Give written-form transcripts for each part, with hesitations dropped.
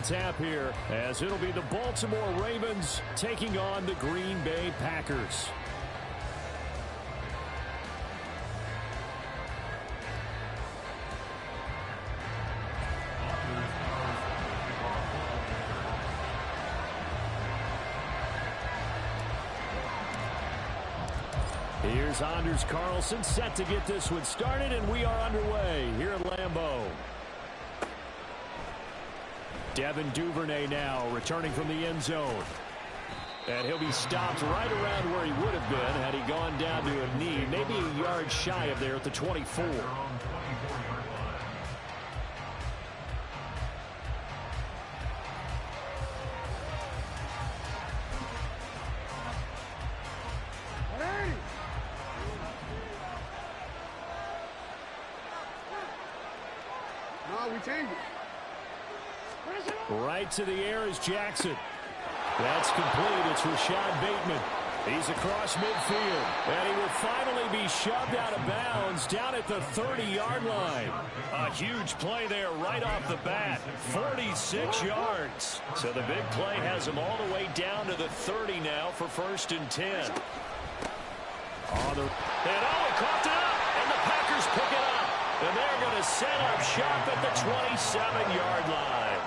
tap here, as it'll be the Baltimore Ravens taking on the Green Bay Packers. Here's Anders Carlson set to get this one started, and we are underway here at Lambeau. Devin Duvernay now returning from the end zone. And he'll be stopped right around where he would have been had he gone down to a knee, maybe a yard shy of there at the 24. Right to the air is Jackson. That's complete. It's Rashad Bateman. He's across midfield. And he will finally be shoved out of bounds down at the 30-yard line. A huge play there right off the bat. 46 yards. So the big play has him all the way down to the 30 now for 1st and 10. And he coughed it up. And the Packers pick it up. And they're going to set up shop at the 27-yard line.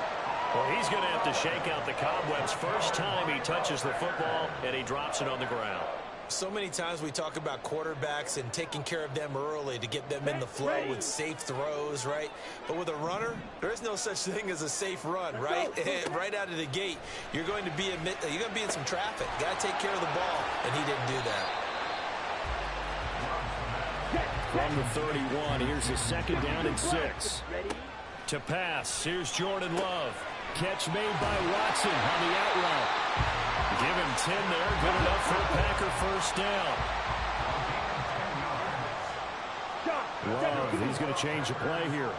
Well, he's going to have to shake out the cobwebs first time he touches the football, and he drops it on the ground. So many times we talk about quarterbacks and taking care of them early to get them in the flow with safe throws, right? But with a runner, there is no such thing as a safe run, right? Right out of the gate, you're going to be in some traffic. Got to take care of the ball, and he didn't do that. From the 31, here's a 2nd down and 6. To pass, here's Jordan Love. Catch made by Watson on the out route. Give him 10 there. Good enough for a Packer 1st down. Love, he's going to change the play here.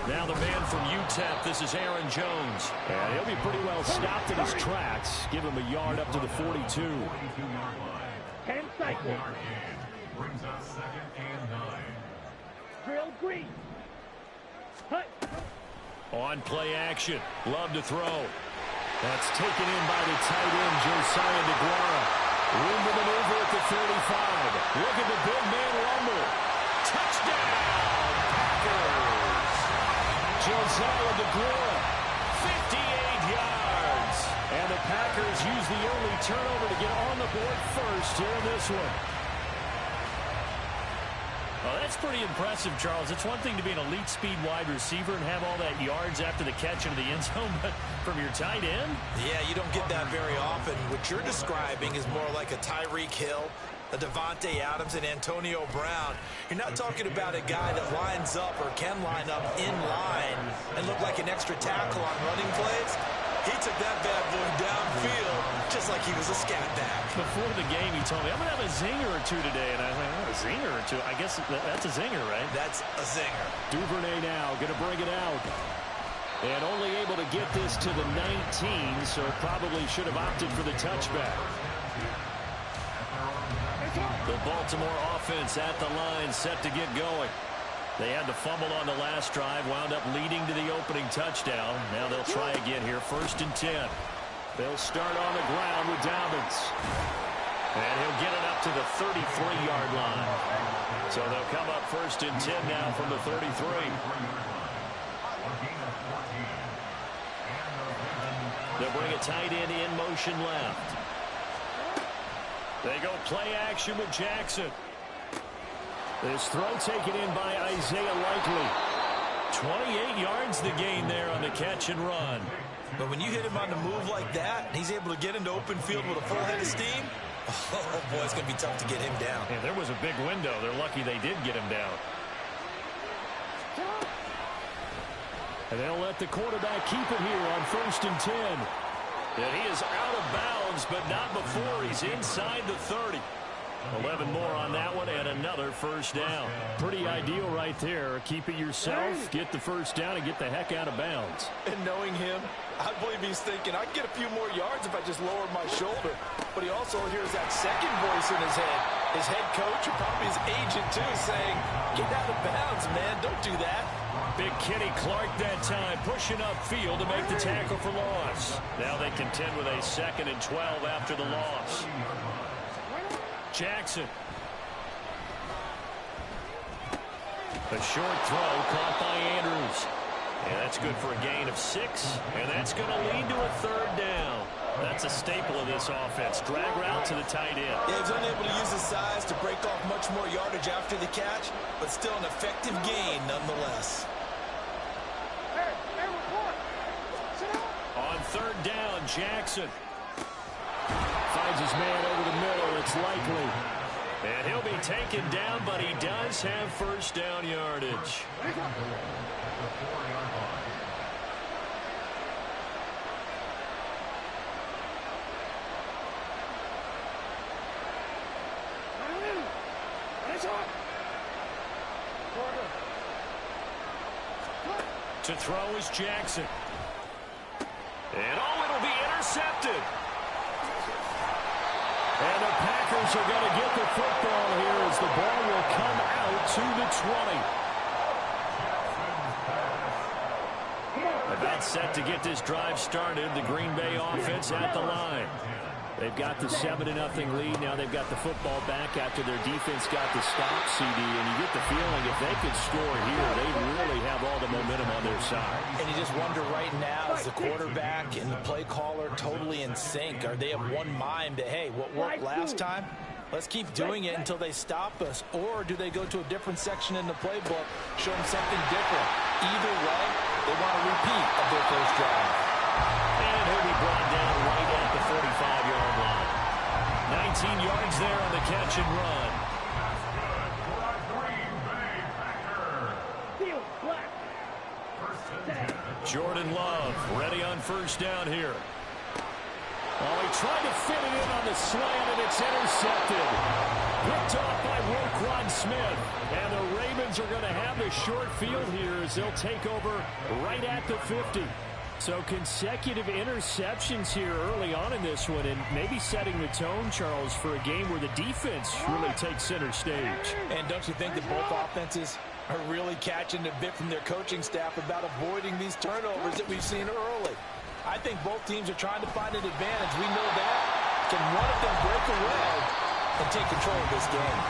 Now the man from UTEP, this is Aaron Jones. And he'll be pretty well stopped in his tracks. Give him a yard up to the 42. 10 seconds. Brings us 2nd and 9. Drill green. On play action. Love to throw. That's taken in by the tight end, Josiah DeGuara. Room to maneuver at the 35. Look at the big man rumble. Touchdown, Packers. Josiah DeGuara, 58 yards. And the Packers use the early turnover to get on the board first here in this one. Well, that's pretty impressive, Charles. It's one thing to be an elite speed wide receiver and have all that yards after the catch into the end zone, but from your tight end? Yeah, you don't get that very often. What you're describing is more like a Tyreek Hill, a Devontae Adams, and Antonio Brown. You're not talking about a guy that lines up or can line up in line and look like an extra tackle on running plays. He took that bad boy downfield just like he was a scat back. Before the game, he told me, I'm going to have a zinger or two today. And I was like, oh, a zinger or two? I guess that's a zinger, right? That's a zinger. Duvernay now going to bring it out. And only able to get this to the 19, so probably should have opted for the touchback. The Baltimore offense at the line, set to get going. They had the fumble on the last drive, wound up leading to the opening touchdown. Now they'll try again here, 1st and 10. They'll start on the ground with Dobbins. And he'll get it up to the 33-yard line. So they'll come up 1st and 10 now from the 33. They'll bring a tight end in motion left. They go play action with Jackson. This throw taken in by Isaiah Likely. 28 yards the gain there on the catch and run. But when you hit him on the move like that, he's able to get into open field with a full head of steam, oh boy, it's going to be tough to get him down. And there was a big window. They're lucky they did get him down. And they'll let the quarterback keep it here on 1st and 10. And he is out of bounds, but not before he's inside the 30. 11 more on that one, and another 1st down. Pretty ideal right there. Keep it yourself, get the 1st down, and get the heck out of bounds. And knowing him, I believe he's thinking, I can get a few more yards if I just lower my shoulder. But he also hears that second voice in his head. His head coach, or probably his agent too, saying, get out of bounds, man. Don't do that. Big Kenny Clark that time, pushing upfield to make the tackle for loss. Now they contend with a 2nd and 12 after the loss. Jackson. A short throw caught by Andrews. And that's good for a gain of 6. And that's going to lead to a 3rd down. That's a staple of this offense. Drag route to the tight end. Yeah, he's unable to use his size to break off much more yardage after the catch, but still an effective gain nonetheless. On 3rd down, Jackson finds his man over the middle. It's likely. And he'll be taken down, but he does have 1st down yardage. To throw is Jackson. And it'll be intercepted. And the Packers are going to get the football here as the ball will come out to the 20. About set to get this drive started. The Green Bay offense at the line. They've got the 7-0 lead. Now they've got the football back after their defense got the stop, CD. And you get the feeling if they could score here, they really have all the momentum on their side. And you just wonder right now, is the quarterback and the play caller totally in sync? Are they of one mind that, hey, what worked last time? Let's keep doing it until they stop us. Or do they go to a different section in the playbook, show them something different? Either way, they want a repeat of their first drive. And he'll be brought down right at the 45-yard line. 19 yards there on the catch and run. Jordan Love ready on 1st down here. Oh, he tried to fit it in on the slant, and it's intercepted. Picked off by Roquan Smith. And the Ravens are going to have the short field here as they'll take over right at the 50. So consecutive interceptions here early on in this one, and maybe setting the tone, Charles, for a game where the defense really takes center stage. And don't you think that both offenses are really catching the bit from their coaching staff about avoiding these turnovers that we've seen early? I think both teams are trying to find an advantage. We know that. Can one of them break away and take control of this game?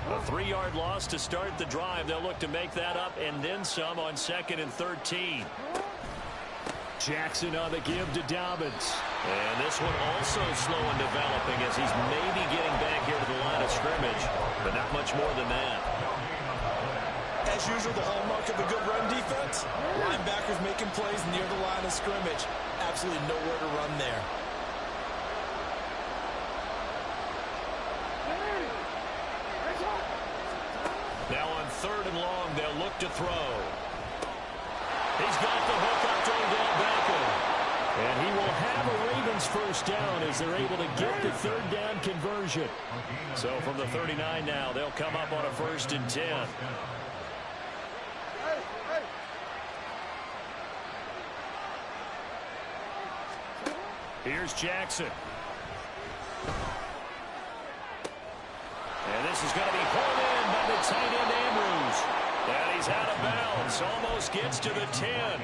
A 3-yard loss to start the drive. They'll look to make that up and then some on 2nd and 13. Jackson on the give to Dobbins. And this one also slow in developing as he's maybe getting back here to the line of scrimmage, but not much more than that. As usual, the hallmark of a good run defense, linebackers making plays near the line of scrimmage. Absolutely nowhere to run there. Now on 3rd and long, they'll look to throw. He's got the hook up to Odell Beckham. And he will have a Ravens 1st down as they're able to get the 3rd down conversion. So from the 39 now, they'll come up on a 1st and 10. Here's Jackson. And this is going to be pulled in by the tight end Andrews. And he's out of bounds. Almost gets to the 10.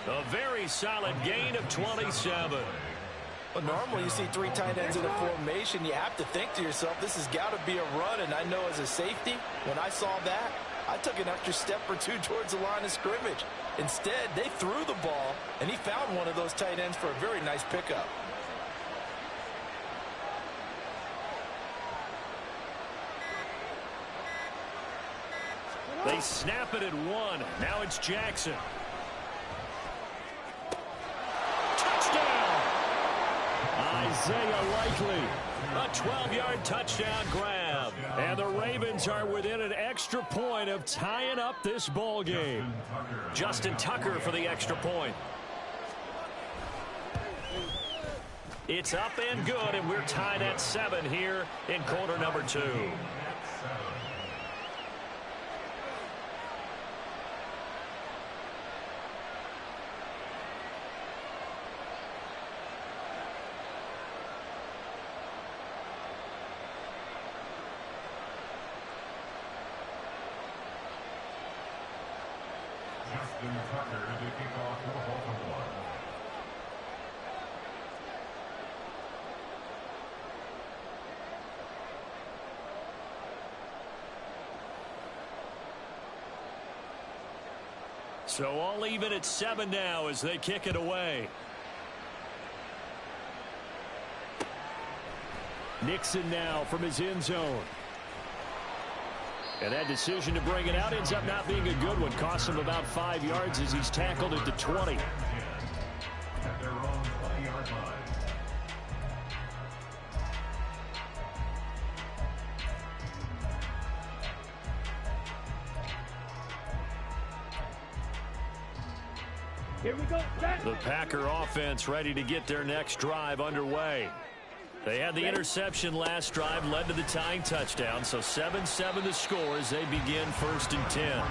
A very solid gain of 27. Well, normally you see 3 tight ends in a formation. You have to think to yourself, this has got to be a run. And I know as a safety, when I saw that, I took an extra step or 2 towards the line of scrimmage. Instead, they threw the ball, and he found one of those tight ends for a very nice pickup. They snap it at 1. Now it's Jackson. Touchdown! Isaiah Likely. A 12-yard touchdown grab. And the Ravens are within an extra point of tying up this ball game. Justin Tucker for the extra point. It's up and good, and we're tied at 7 here in quarter number 2. So all even at 7 now as they kick it away. Nixon now from his end zone. And that decision to bring it out ends up not being a good one. Costs him about 5 yards as he's tackled at the 20. At their own 20-yard line. Here we go. The Packer offense ready to get their next drive underway. They had the interception last drive, led to the tying touchdown. So 7-7 the score as they begin 1st and 10.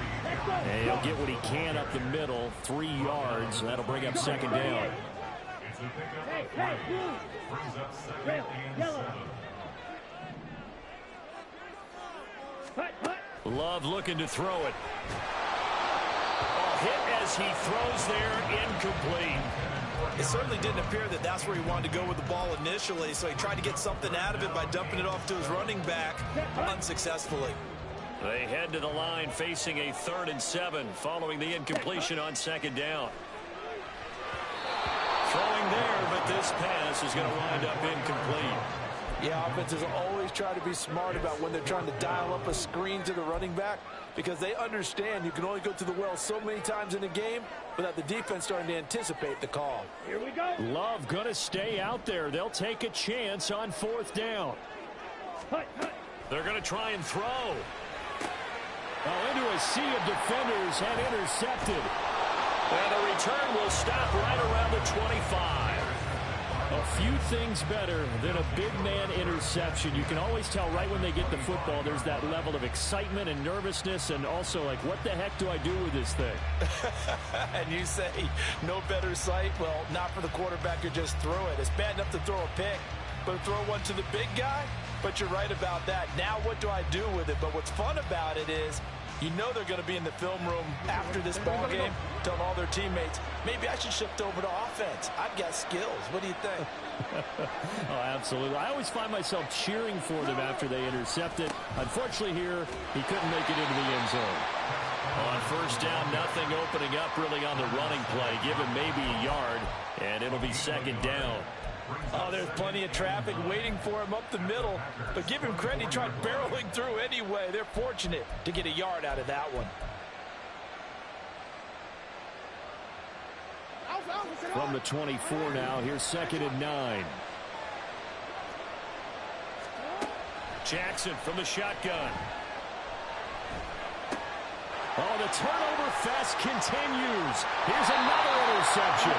And he'll get what he can up the middle, 3 yards. That'll bring up 2nd down. It's a pickup of 3. Brings up 2nd and 7. Love looking to throw it. Hit as he throws there, incomplete. It certainly didn't appear that that's where he wanted to go with the ball initially, so he tried to get something out of it by dumping it off to his running back unsuccessfully. They head to the line facing a 3rd and 7 following the incompletion on 2nd down. Throwing there, but this pass is going to wind up incomplete. Yeah, offenses always try to be smart about when they're trying to dial up a screen to the running back because they understand you can only go to the well so many times in a game without the defense starting to anticipate the call. Here we go. Love going to stay out there. They'll take a chance on 4th down. They're going to try and throw. Oh, into a sea of defenders and intercepted. And the return will stop right around the 25. A few things better than a big man interception. You can always tell right when they get the football, there's that level of excitement and nervousness and also like, what the heck do I do with this thing? And you say, no better sight? Well, not for the quarterback who just threw it. It's bad enough to throw a pick, but throw one to the big guy? But you're right about that. Now what do I do with it? But what's fun about it is, you know they're going to be in the film room after this ball game, telling all their teammates, maybe I should shift over to offense. I've got skills. What do you think? Oh, absolutely. I always find myself cheering for them after they intercept it. Unfortunately here, he couldn't make it into the end zone. On 1st down, nothing opening up really on the running play. Give him maybe a yard, and it'll be 2nd down. Oh, there's plenty of traffic waiting for him up the middle. But give him credit, he tried barreling through anyway. They're fortunate to get a yard out of that one. From the 24 now, here's 2nd and 9. Jackson from the shotgun. Oh, the turnover fest continues. Here's another interception.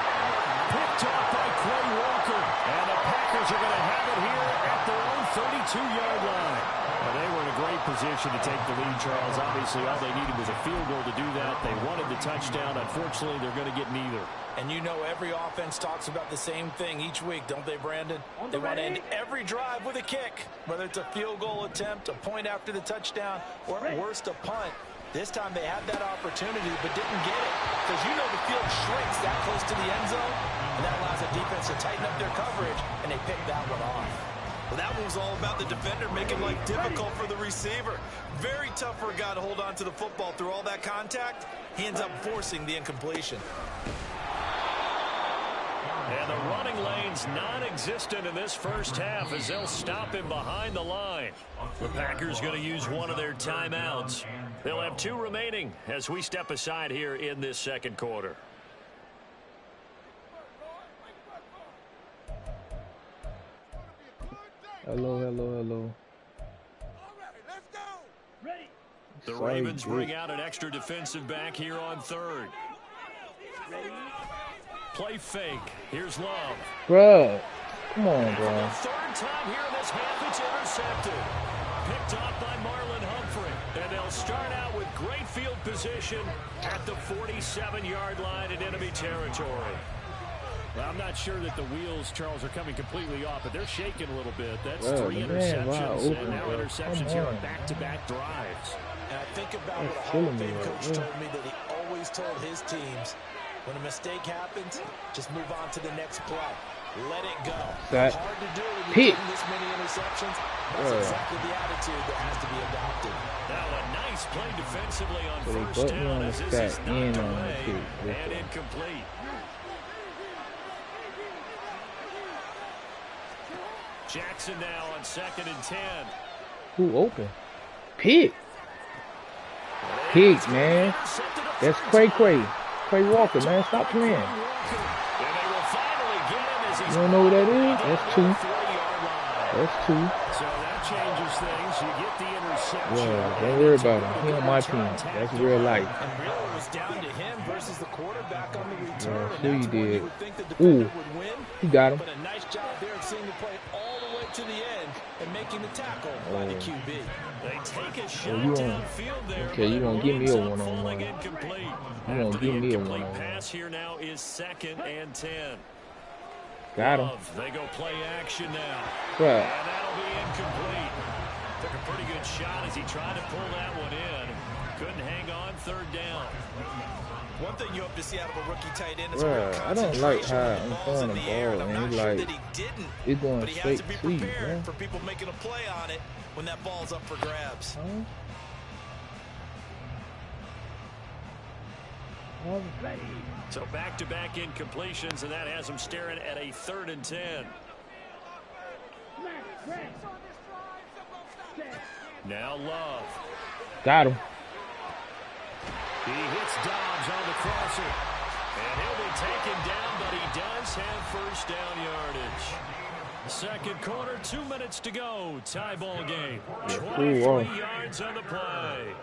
Picked off by Quay Walker. And the Packers are going to have it here at their own 32-yard line. Well, they were in a great position to take the lead, Charles. Obviously, all they needed was a field goal to do that. They wanted the touchdown. Unfortunately, they're going to get neither. And you know every offense talks about the same thing each week, don't they, Brandon? They want to end every drive with a kick, whether it's a field goal attempt, a point after the touchdown, or at worst, a punt. This time they had that opportunity but didn't get it because you know the field shrinks that close to the end zone, and that allows the defense to tighten up their coverage, and they picked that one off. Well, that one was all about the defender making life difficult for the receiver. Very tough for a guy to hold on to the football through all that contact. He ends up forcing the incompletion. And the running lane's non-existent in this 1st half as they'll stop him behind the line. The Packers going to use one of their timeouts. They'll have 2 remaining as we step aside here in this 2nd quarter. Hello. The Ravens bring out an extra defensive back here on 3rd. Play fake. Here's Love. Bruh. Come on, For bro. the 3rd time here in this half, it's intercepted. Picked off by Marlon Humphrey. And they'll start out with great field position at the 47-yard line in enemy territory. Well, I'm not sure that the wheels, Charles, are coming completely off, but they're shaking a little bit. That's 3 interceptions, and now interceptions here on back-to-back drives. And I think about what a Hall of Fame coach told me that he always told his teams, When a mistake happens, just move on to the next play. Let it go. That Hard to do when pick. you're this many interceptions. That's exactly the attitude that has to be adopted. Now a nice play defensively on So they first put me down on the as this is sack knocked and on the away pick. and incomplete. Jackson now on 2nd and 10. Who open? Pick. Pick, man. That's Cray. Cray Walker, man. Stop playing. And they will finally get him as he's You don't know what that is? That's 2. 40-yard line. That's 2. So that changes things. You get the interception. Yeah, don't worry about him. He on my team. That's real life. And really it was down to him versus the quarterback on the return. Yeah, sure And you that's where did. you would think the defender would win. He got him. But a nice job there of seeing the play all the way to the end and making the tackle by the QB. They take a shot you won't- downfield there. okay, you but won't it give me a winds up one-on-one. falling incomplete. You won't After give the me a incomplete one-on-one. pass here now is 2nd and 10. Got him. Love, they go play action now. Right. And that'll be incomplete. Took a pretty good shot as he tried to pull that one in. Couldn't hang on 3rd down. One thing you hope to see out of a rookie tight end is Bruh, I don't like how I'm throwing the ball, I'm man. not He sure like that he didn't, it's going but he has straight to be to you, prepared man. for people making a play on it when that ball's up for grabs. So back-to-back incompletions, and that has him staring at a 3rd and 10. Now Love. Got him. He hits Dobbs on the crosser. And he'll be taken down, but he does have 1st down yardage. 2nd quarter, 2 minutes to go. Tie ball game. 23 yards on the play.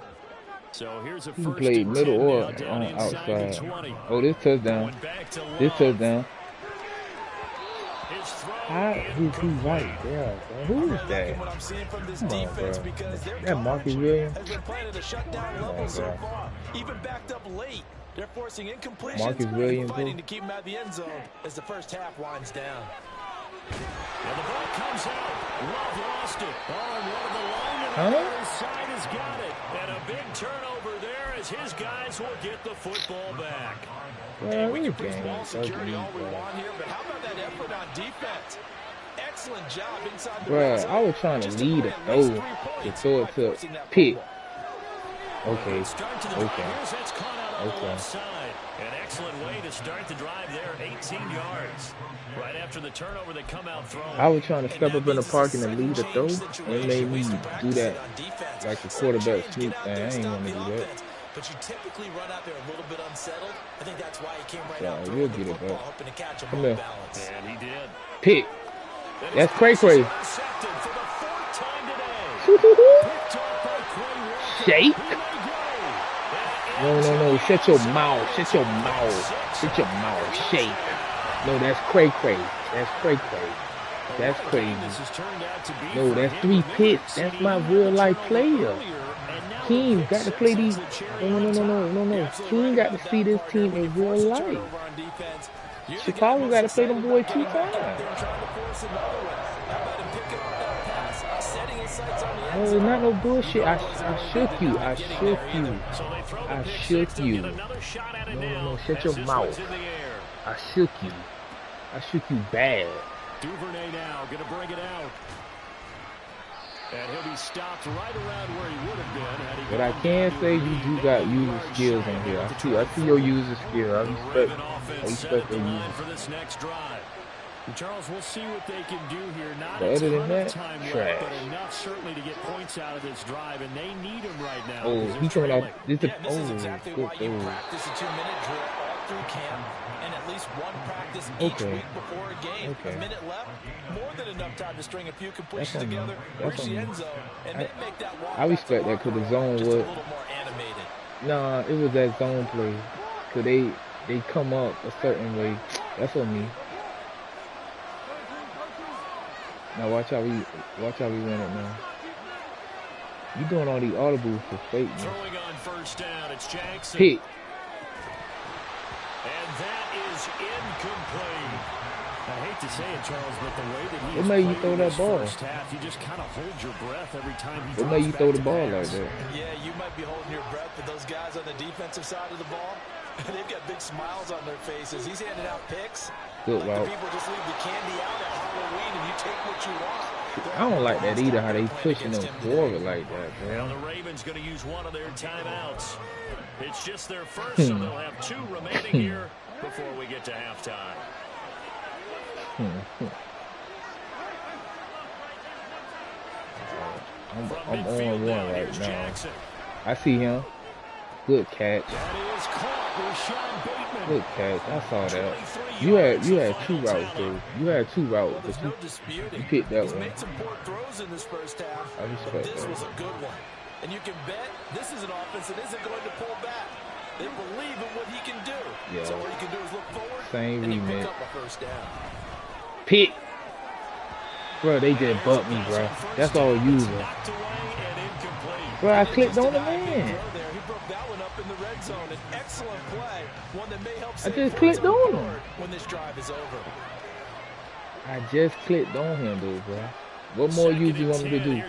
So here's a He first played and middle 10 or now down on inside the outside. 20. Oh, this touchdown. Going back to This Love. touchdown. His throw He's right there. Bro. Who is that? What I'm seeing from this Come on, defense bro. because their That Marcus coverage Williams? has been playing at a shutdown Come level on, so bro. far. Even backed up late. They're forcing incompletions Marcus and Williams, fighting bro. to keep them out of the end zone as the first half winds down. And the ball comes out. Love lost it. Oh, and one of the linemen on the other side has got it. And a big turnover there as his guys will get the football back. Well, We this can preach game ball is fucking security all we bro. want here, but how about that effort on defense? Excellent job inside the Bruh, red zone. I was trying to Just lead a at throw least 3 to points throw by it to forcing that pick. fumble. Okay. Start to the drive. Okay. Here's that's caught out on the Okay. left side. An excellent way to start the drive there. 18 yards. Right after the turnover, they come out throwing. I was trying to step up in the park and lead a throw. It made me do that like a quarterback sneak thing. I ain't want to do that. But you typically run out there a little bit unsettled. I think that's why he came right Yeah, out we'll throwing the get it football, back. hoping to catch him Come off here. balance. And he did. Pick. And That's his Cray pass is Cray. intercepted for the 4th time today. Picked off by Quay Walker. Shake. He may go. No. Shut your mouth. Shut your mouth. Shut your mouth. Shake. No, that's Cray Cray. That's Cray Cray. That's crazy. No, that's 3 picks. That's my real life player. King got to play these. No. King got to see this team in real life. Chicago got to play them boys 2 times. No, it's not no bullshit. I shook you. I shook you. No. Shut your mouth. I shook you. I shook you bad. Duvernay now going to bring it out. And he'll be stopped right around where he would have been had he But I can say you do got user skills on here. I see your user skill. I respect your user. For this next drive. And Charles, we'll see what they can do here. Not But a other than ton that, of time left, trash. but enough certainly to get points out of this drive, and they need him right now. Oh, because he they're coming out. trailing. This is exactly why you Good. practice a 2-minute drill all through camp and at least one practice each week before a game. A minute left, more than enough time to string a few completions together, reach the end zone, and then make that walk. I respect that because the zone just a was. little more animated. Nah, it was that zone play. Cause they come up a certain way. That's on me. Now watch how we run it now. You doing all these audibles for fake, man. Throwing on first down, it's Jackson. Pick. And that is incomplete. I hate to say it, Charles, but the way that he What made you throw that ball? first half, you just kind of hold your breath every time he What made you drops throw back the to ball like pass. that? Yeah, you might be holding your breath, but those guys on the defensive side of the ball, They've got big smiles on their faces. He's handing out picks. Good like route. the people just leave the candy out at Halloween and you take what you want. I don't like that either, how they pushing them forward like that, Now bro. the Ravens going to use one of their timeouts. It's just their first, so they'll have 2 remaining here before we get to halftime. I'm on 1 right now. I see him. Good catch. Good catch. I saw that. You had 2 routes, dude. You had 2 routes, but you picked that one. Made some poor throws in this first half. I respect This that. was a good one. And you can bet this is an offense that isn't going to pull back. They believe in what he can do. Yeah. So what you can do is look forward Same and you pick remix. up a first down. Pick. Bro, they just bumped me, bro. That's all using. Bro, I clicked on the man. He broke that one up in the red zone. An excellent play. One that may help I save just points clicked on the on him. board when this drive is over. I just clicked on him, dude, bro. What more you want me to do?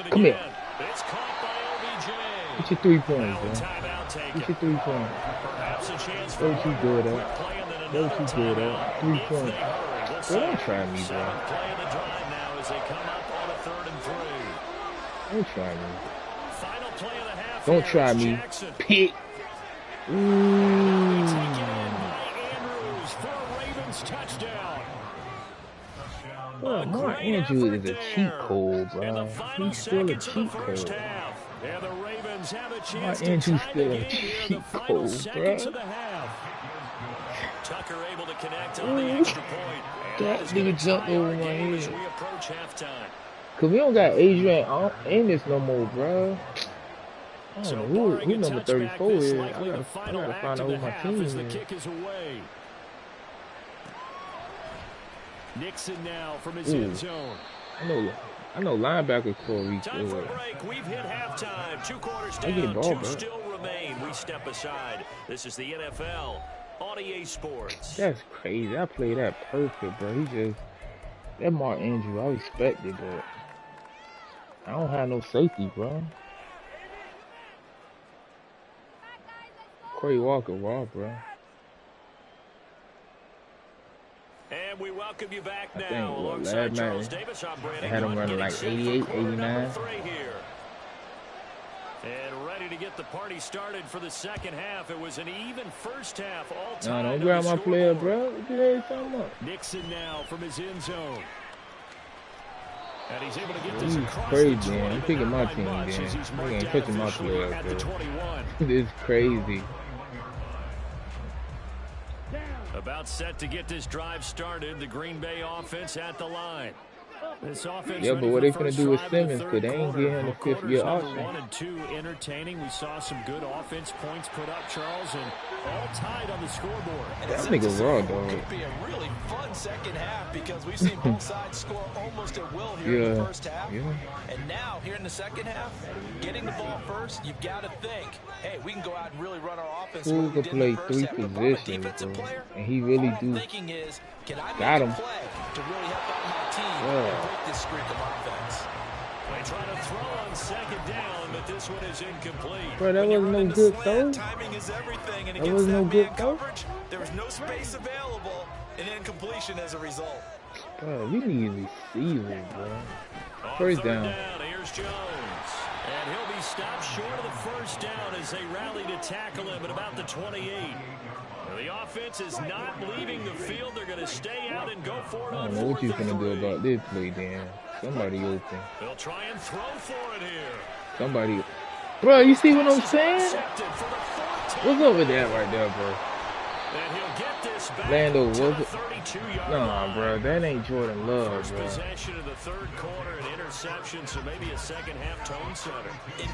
Come here. Get your 3 points, bro. Get your 3 points. That's what you good at. That's what you good at. 3 points. Bro, don't try me, bro. Don't try me. Don't try me. Pick. Ooh. Bro, Mark Andrews is a cheat code, bro. He's still a cheat code. Mark Andrews still a cheat code, bro. Tucker able to connect on the extra point. That nigga jumped over my head. Cause we don't got Adrian Amos no more, bro. I don't know who number 34 is. I gotta find out who my team is. Nixon now from his end zone. I know linebackers Corey. Time for a break. We've hit halftime. 2 quarters I get down. ball, 2 bro. still remain. We step aside. This is the NFL on EA Sports. That's crazy. I played that perfect, bro. That Mark Andrews, I respect it, but I don't have no safety, bro. Corey Walker, raw, bro. And we welcome you back I now think, alongside last Charles night, Davis. I'm Brandon. they had him running like 88, 89. Here. And ready to get the party started for the second half. It was an even first half all time. No, don't grab my player, bro. What you talking about? Nixon now from his end zone. And he's able to get He's this across crazy, the 20, man. I'm but picking not my by team, much man. as he's I marked ain't down touching my officially player, at the bro. 21. It's crazy. About set to get this drive started. The Green Bay offense at the line. This offense Yeah, but what they finna do with Simmons? Because Cause they ain't get him the 5th-year option. 1 and 2 entertaining. We saw some good offense points put up, Charles, and all tied on the scoreboard. That nigga raw, dog. Could be a really fun second half because we've seen both sides score almost at will here in the first half. Yeah. And now, here in the second half, getting the ball first, you've got to think, hey, we can go out and really run our offense. Who could play 3 positions, bro? And he really do. Thinking is, can I Got make him. a play to really help out my team and break this streak of offense? They try to throw on second down, but this one is incomplete. Bro, that When you wasn't run no into good slant, throw. timing is everything, and That against wasn't that no good man throw. coverage, there was no space available, and incompletion as a result. Bro, we need receivers, bro. On First third down. Here's Jones. And he'll be stopped short of the first down as they rally to tackle him at about the 28. The offense is not leaving the field. They're going to stay out and go for it I on don't know what you 4th and finna do 3. about this play, Dan. Somebody open. They'll try and throw for it here. Somebody. Bro, you see what I'm saying? Intercepted for the 4th time. What's up with that right there, bro? And he'll get this back Lando, to was the it? 32-yard Nah, line. bro, that ain't Jordan Love, First bro. possession of the third quarter, an interception, so maybe a second half tone setter.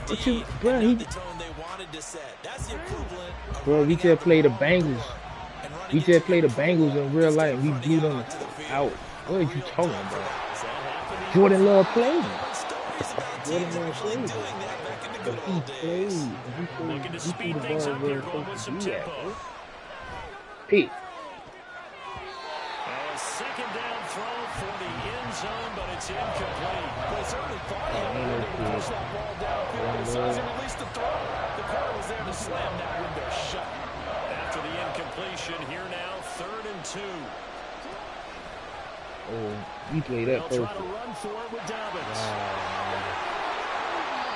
What you, Indeed, bro? and He, not the tone they wanted to set. That's the equivalent of bro, we running just out played the ball Bengals. and running We into just played the people Bengals in real life. We blew them onto the field. out. What are you talking about? Is that happening? Jordan Love playing. Stories about Jordan teams Love actually played. doing that back in the But good he old played. days. Looking to He speed threw the things ball up where here, it's going with supposed some to be at, tempo. bro. Pete. A second down throw for the end zone, but it's incomplete. They certainly thought he had a window to push that ball downfield. As soon as he released the throw, the corner was there to slam that window shut. After completion here now, 3rd and 2. Oh, you play that They'll perfect. try to run for it with Dobbins.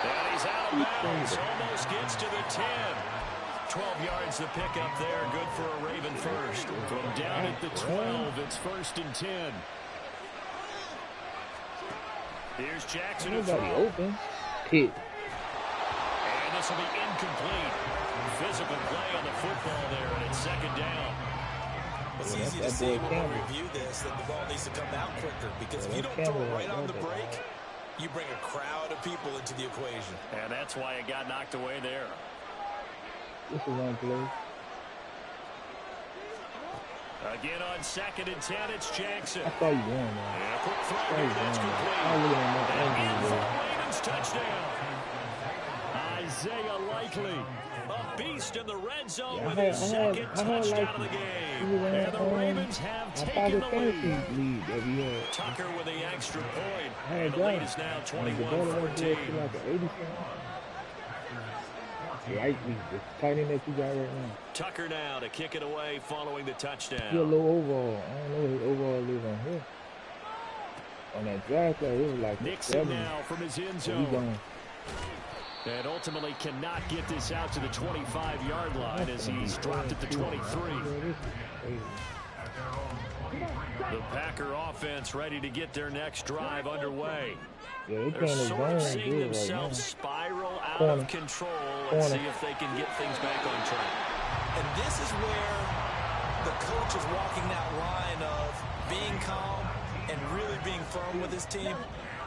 And he's out of bounds. Almost gets to the 10. 12 yards to pick up there. Good for a Raven first. From down at the 12, it's 1st and 10. Here's Jackson to Nobody throw. open. Hit. And this will be incomplete. Physical play on the football there, and it's 2nd down. It's Yeah, easy to that see boy when we Campbell. review this that the ball needs to come out quicker, because if Yeah, you that don't throw Campbell it right on the right there. break, you bring a crowd of people into the equation. And that's why it got knocked away there. This is one play. Again on 2nd and 10, it's Jackson. I saw you going, man. And a quick throw I saw here, you that's going, man. complete. I was looking at my And in angles, for man. the Ravens touchdown. Isaiah Likely, a beast in the red zone Yeah, with his second I touchdown had of the Likely. game. He was And the Ravens have I taken thought the the fantasy lead. lead that we had. Tucker with the extra point. I had And the that. lead is now And the ball went there 21-14. to like an 80 something. Likely, the tight end that you got right now. Tucker now to kick it away following the He a touchdown. low overall. I don't know what his overall is on here. On that draft play, it was like Nixon 70. now from his end So he zone. gone. And ultimately cannot get this out to the 25-yard line as he's dropped at the 23. The Packer offense ready to get their next drive underway. Yeah, they They're playing the sort of zone seeing good right now. themselves spiral out Corner. of control. Let's Corner. see if they can get things back on track. And this is where the coach is walking that line of being calm and really being firm with his team.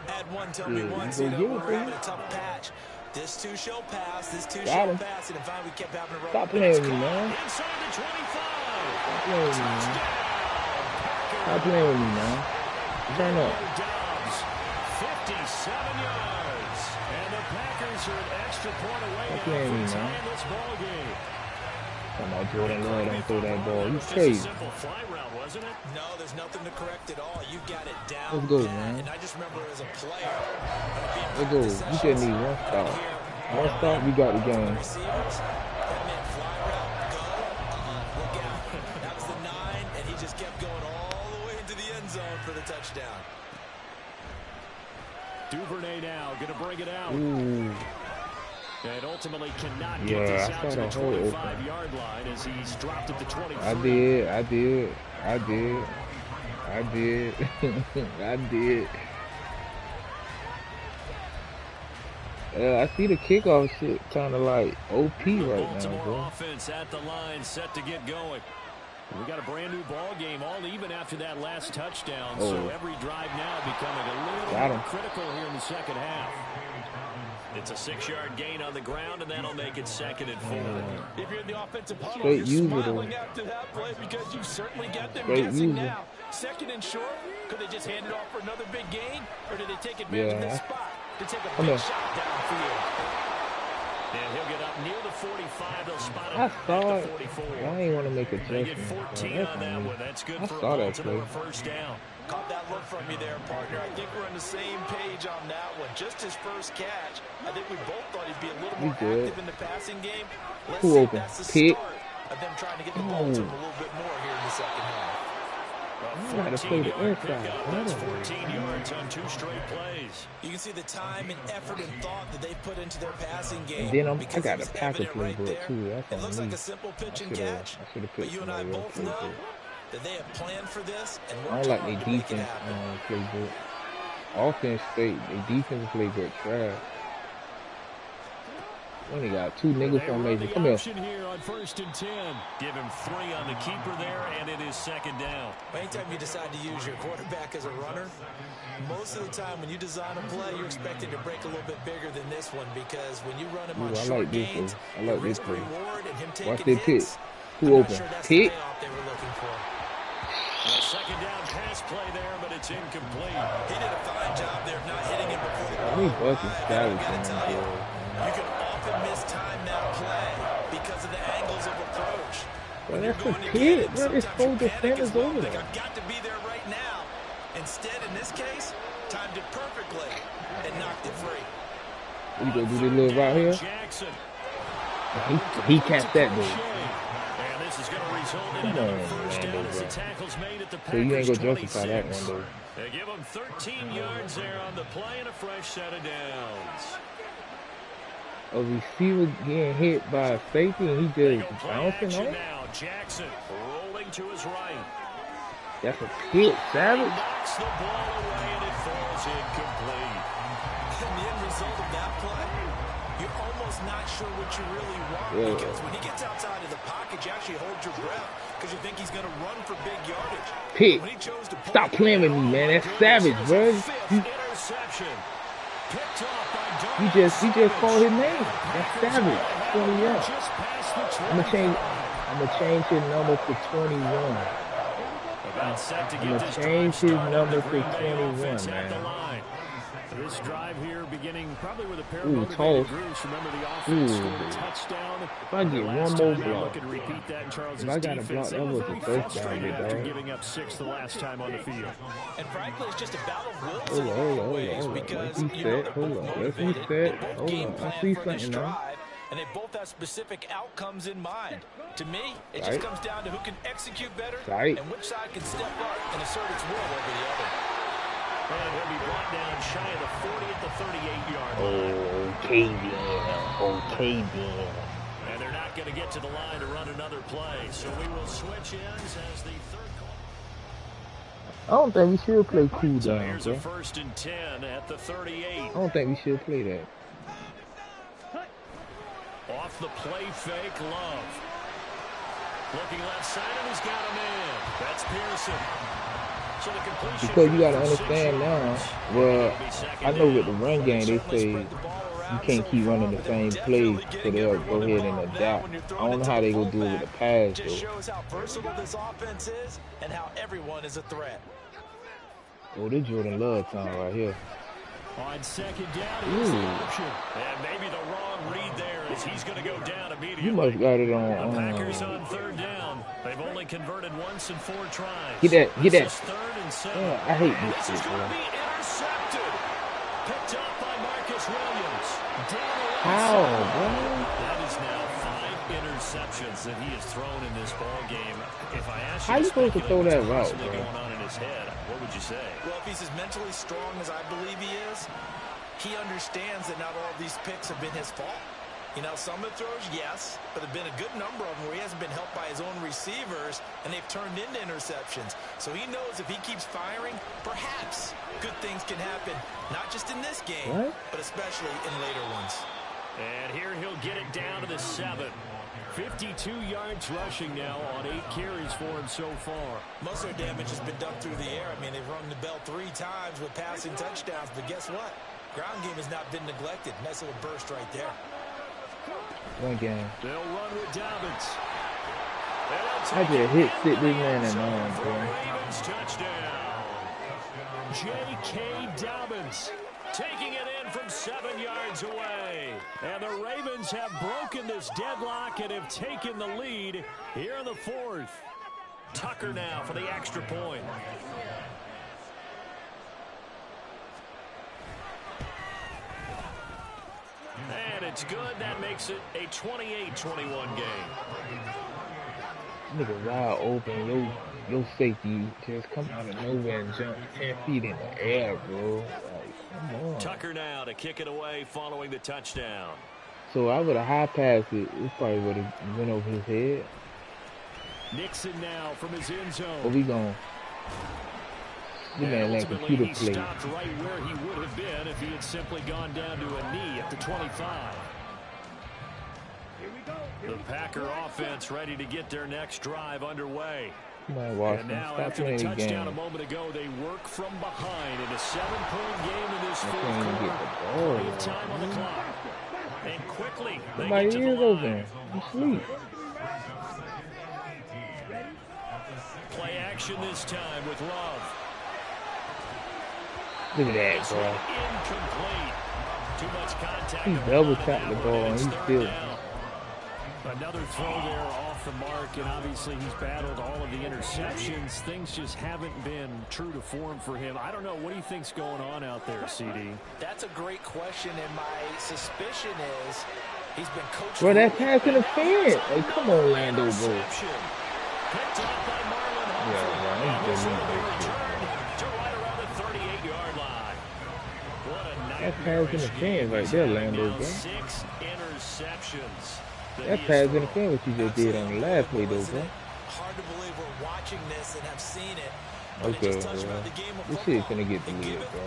Add one, tell me Yeah, once, you you gonna know, give it we're to having him? a tough patch. This too shall pass, this too Got shall him. pass, and in fact, we kept having to run. Stop playing with me, man. Inside the 25. Stop playing with me, man. Touchdown. Stop playing with me, man. Turn up. Dobbs, 57 yards. And the Packers are an extra point away Stop now playing with me, from man. tying this ball game. Come on, Jordan Love, don't throw that ball. You Just a crazy. simple fly route, wasn't it? No, there's nothing to correct at all. You got it down. Let's go, pat. man. And I just remember as a player, Let's go. You just need one stop. One stop, we got the game. receivers, that meant fly route, go, look out. That was the 9, and he just kept going all the way into the end zone for the touchdown. Duvernay now going to bring it out. Ooh. And ultimately cannot get Yeah, this I out saw to the the hole open. 25-yard line as he's dropped at the 23. I did. I did. I did. I see the kickoff shit kind of like OP The right now, Baltimore bro. offense at the line, set to get going. We got a brand new ball game, all even after that last touchdown. So Oh. every drive now becoming a little Got more him. critical here in the second half. It's a 6-yard gain on the ground, and that'll make it 2nd and 4. If you're in the offensive huddle, Straight you're user, smiling though. after that play because you certainly got them Straight guessing user. now. 2nd and short, could they just hand it off for another big gain? Or did they take advantage of Yeah. this spot to take a Come big here. shot downfield? And he'll get up near the 45. They'll spot him I at saw the it. 44. I ain't want to make a They get judgment. 14 That's on that on me. one. That's good I for a saw that Baltimore play. first down. Caught that look from you there, partner. I think we're on the same page on that one. Just his first catch. I think we both thought he'd be a little We more good. active in the passing game. Let's Who see if open? that's the Pick. start of them trying to get the ball to him a little bit more here in the second half. You gotta play the 14-yard inside. pickup. That's 14 yards on 2 straight plays. You can see the time and effort and thought that they put into their passing game. And then I because got it was the Packer evident right playbook there. too. That's It on looks me. like a simple pitch and I catch. should have But put you and I somebody else both know playbook. that they have planned for this and I worked don't like hard their to make it defense happen. playbook. Offense state, their defense playbook trash. Only got 2 nigga They run formation. the Come here. option here on 1st and 10. Give him 3 on the keeper there, and it is 2nd down. Anytime you decide to use your quarterback as a runner, most of the time when you design a play, you're expected to break a little bit bigger than this one, because when you run him on Ooh, I short like this gains, play. I like the this risk play. reward and him Watch taking that pick. hits, Who I'm not open? sure that's Pick. the payoff they were looking for. A 2nd down pass play there, but it's incomplete. He did a fine job there of not hitting him before the I ball need went Bucky by. Scally I gotta from tell you, him, you can often mistime that play because of the angles of approach. Bro, When you're that's a going to get kid, it, bro. It's sometimes 4 you panic defenders as well, over think there. I've got to be there right now. Instead, in this case, timed it perfectly and knocked it free. You gonna do this little route here? Jackson. He kept that though. And this is going to result in Come another on, first down Randall, as the bro. tackle's made at the So you ain't Packers gonna justify that 26. one though. They give him 13 yards there on the play and a fresh set of downs. A receiver getting hit by a safety and he They just go play bouncing action on. now. Jackson rolling to his right. That's a pick, Savage. Knocks the ball away and it falls incomplete. And the end result of that play, you're almost not sure what you really want. Yeah. Because when he gets outside of the pocket, you actually hold your breath because you think he's going to run for big yardage. Pick. When he chose to pull Stop playing with me, man. That's Savage, bro. Interception. Picked off by You just called his name. That's Savage. 21. just past the I'm gonna change his number to 21. About set to I'm get gonna this change drive his started. number The to Green Bay 21, offense at the man. line. This drive here beginning probably with a pair of Ooh, motivated toss. groups. Remember the offense Ooh. scored a touchdown. If I get one Last more time they block, look to repeat that in Charles' if I got a defense. block, They that were was very the first down, frustrated big after dog. giving up 6 the last time on the field. And frankly, it's just a battle of wills Hold in on, a lot of hold on, ways hold on. because, Let's you know, reset. they're Hold both on. Let's motivated. reset. They both Hold game on. I plan see for this something now. drive, and they both have specific outcomes in mind. To me, it Right. just comes down to who can execute better Right. and which side can step up and assert its will over the other. And he'll be brought down shy of the 40 at the 38-yard Oh. line. Okay then. Okay then. And they're not going to get to the line to run another play. So we will switch ends as the third call. I don't think we should play cool So down, here's bro. a 1st and 10 at the 38. I don't think we should play that. Off the play fake, Love. Looking left side, and he's got a man. That's Pearson. So the completion Because you gotta for 6 understand now, yards. well, It'll be second I know with the down. run game, they say you can't keep running the same plays, so they'll go ahead and adapt. I don't know how they gonna do it with the pass, Just though. shows how versatile this offense is and how everyone is a threat. Oh, this Jordan Love time right here. On 2nd down, here's the Ooh. option. And maybe the wrong read there as he's going to go down immediately. You must got it The on. Packers on 3rd down. They've only converted once in 4 tries. Get that, get This that. is 3rd and 7. Yeah, I hate This this is shit, going bro. to be intercepted. Picked up by Marcus Williams. Down the right How, side. bro? That is now 5 interceptions that he has thrown in this ball game. If I ask How you supposed to throw that route, what's bro? going on in his head, what would you say? Well, if he's as mentally strong as I believe he is, he understands that not all of these picks have been his fault. You know, some of the throws, yes, but there have been a good number of them where he hasn't been helped by his own receivers, and they've turned into interceptions. So he knows if he keeps firing, perhaps good things can happen, not just in this game, What? but especially in later ones. And here he'll get it down to the 7. 52 yards rushing now on 8 carries for him so far. Most of their damage has been done through the air. I mean, they've rung the bell 3 times with passing touchdowns, but guess what? Ground game has not been neglected. Nice little burst right there. One game. They'll run with Dobbins. I just hit sit this man in arm, For bro. Ravens touchdown. J.K. Dobbins taking it in from 7 yards away. And the Ravens have broken this deadlock and have taken the lead here in the 4th. Tucker now for the extra point. And it's good. That makes it a 28-21 game. Nigga wide open, your safety just come out of nowhere and jump 10 feet in the air, bro. Like, come on. Tucker now to kick it away following the touchdown. So I would have high passed it. It probably would have went over his head. Nixon now from his end zone. But we gon' this man And like ultimately, computer he play. stopped right where he would have been if he had simply gone down to a knee at the 25. The Packer offense ready to get their next drive underway. Man, And Washington, now stop after the playing the touchdown a game. moment ago, they work from behind in a 7-point game in this I fourth can't even quarter. get the ball. Plenty of time on the clock. And quickly, they Somebody get to the is line. open. You sleep. Play action this time with Love. Look at that, This bro. one incomplete. Too much contact. He going double on in tapped that the one, ball and and it's he third still. down. Another throw there off the mark, and obviously he's battled all of the interceptions. Things just haven't been true to form for him. I don't know. What do you think's going on out there, CD? That's a great question, and my suspicion is He's been coached. Bro, that pass interference. Hey, come on, Lando, bro. Picked up by Marlon Humphrey. Yeah, bro, And this will be I'm returned to right around the 38-yard line. What a that pass nightmarish interference game right he's there, having Lando, now. bro. 6 interceptions. That pass interference what you just did on the last play, though, bro. Hard to believe we're watching this and have seen it. Okay, bro. This shit finna get the weird, bro. I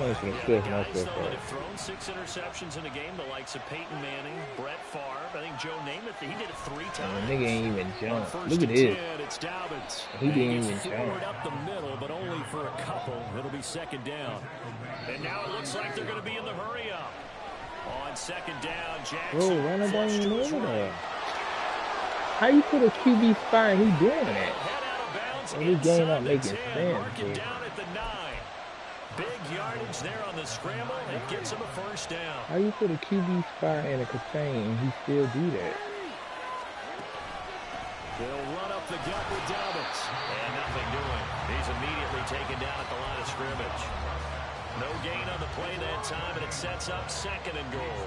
ain't finna stress myself out. Have thrown 6 interceptions in a game. The likes of Peyton Manning, Brett Favre. I think Joe Namath, he did it 3 times. Man, nigga ain't even jump. Look at this. He didn't even jump. Up the middle, but only for a couple. It'll be 2nd down. And now it looks like they're going to be in the hurry up. On 2nd down, Jackson. Bro, running down even over there. How you put a QB spy and he doing that? And this game not making sense, bro. Down at the 9. Big yardage there on the scramble and gets him a 1st down. How you put a QB spy in a contain and he still do that? They'll run up the gut with Dobbins. And nothing doing. He's immediately taken down at the line of scrimmage. No gain on the play that time, and it sets up 2nd and goal.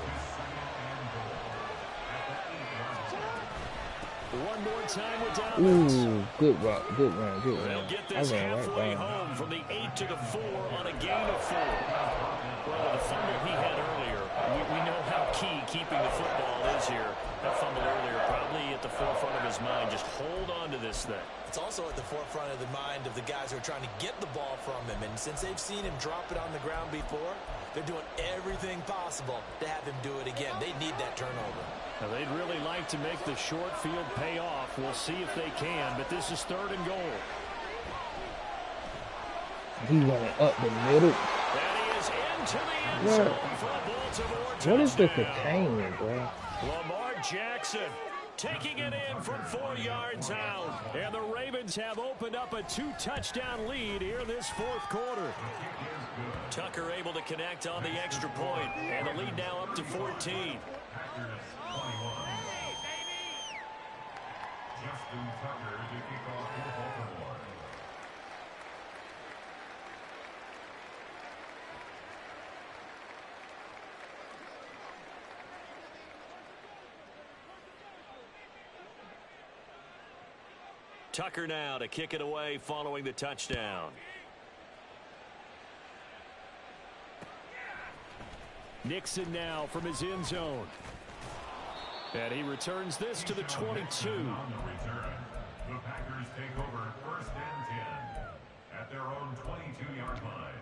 One more time with Dobbins. Ooh, good run, good run, good run. They'll get I this ran halfway right down. home from the 8 to the 4 on a gain of 4. Well, the fumble he had earlier, we know how key keeping the football is here. That fumble earlier probably at the forefront of his mind. Just hold on to this thing. It's also at the forefront of the mind of the guys who are trying to get the ball from him. And since they've seen him drop it on the ground before, they're doing everything possible to have him do it again. They need that turnover. Now, they'd really like to make the short field pay off. We'll see if they can, but this is 3rd and goal. He running up the middle. And he is into the end zone for a Baltimore touchdown. What is the containment, bro? Lamar Jackson taking it in from 4 yards out. And the Ravens have opened up a 2-touchdown lead here in this 4th quarter. Tucker able to connect on the extra point, and the lead now up to 14. Justin Tucker to kick off for Baltimore. Tucker now to kick it away following the touchdown. Nixon now from his end zone. And he returns this to the 22. On the return, the Packers take over 1st and 10 at their own 22-yard line.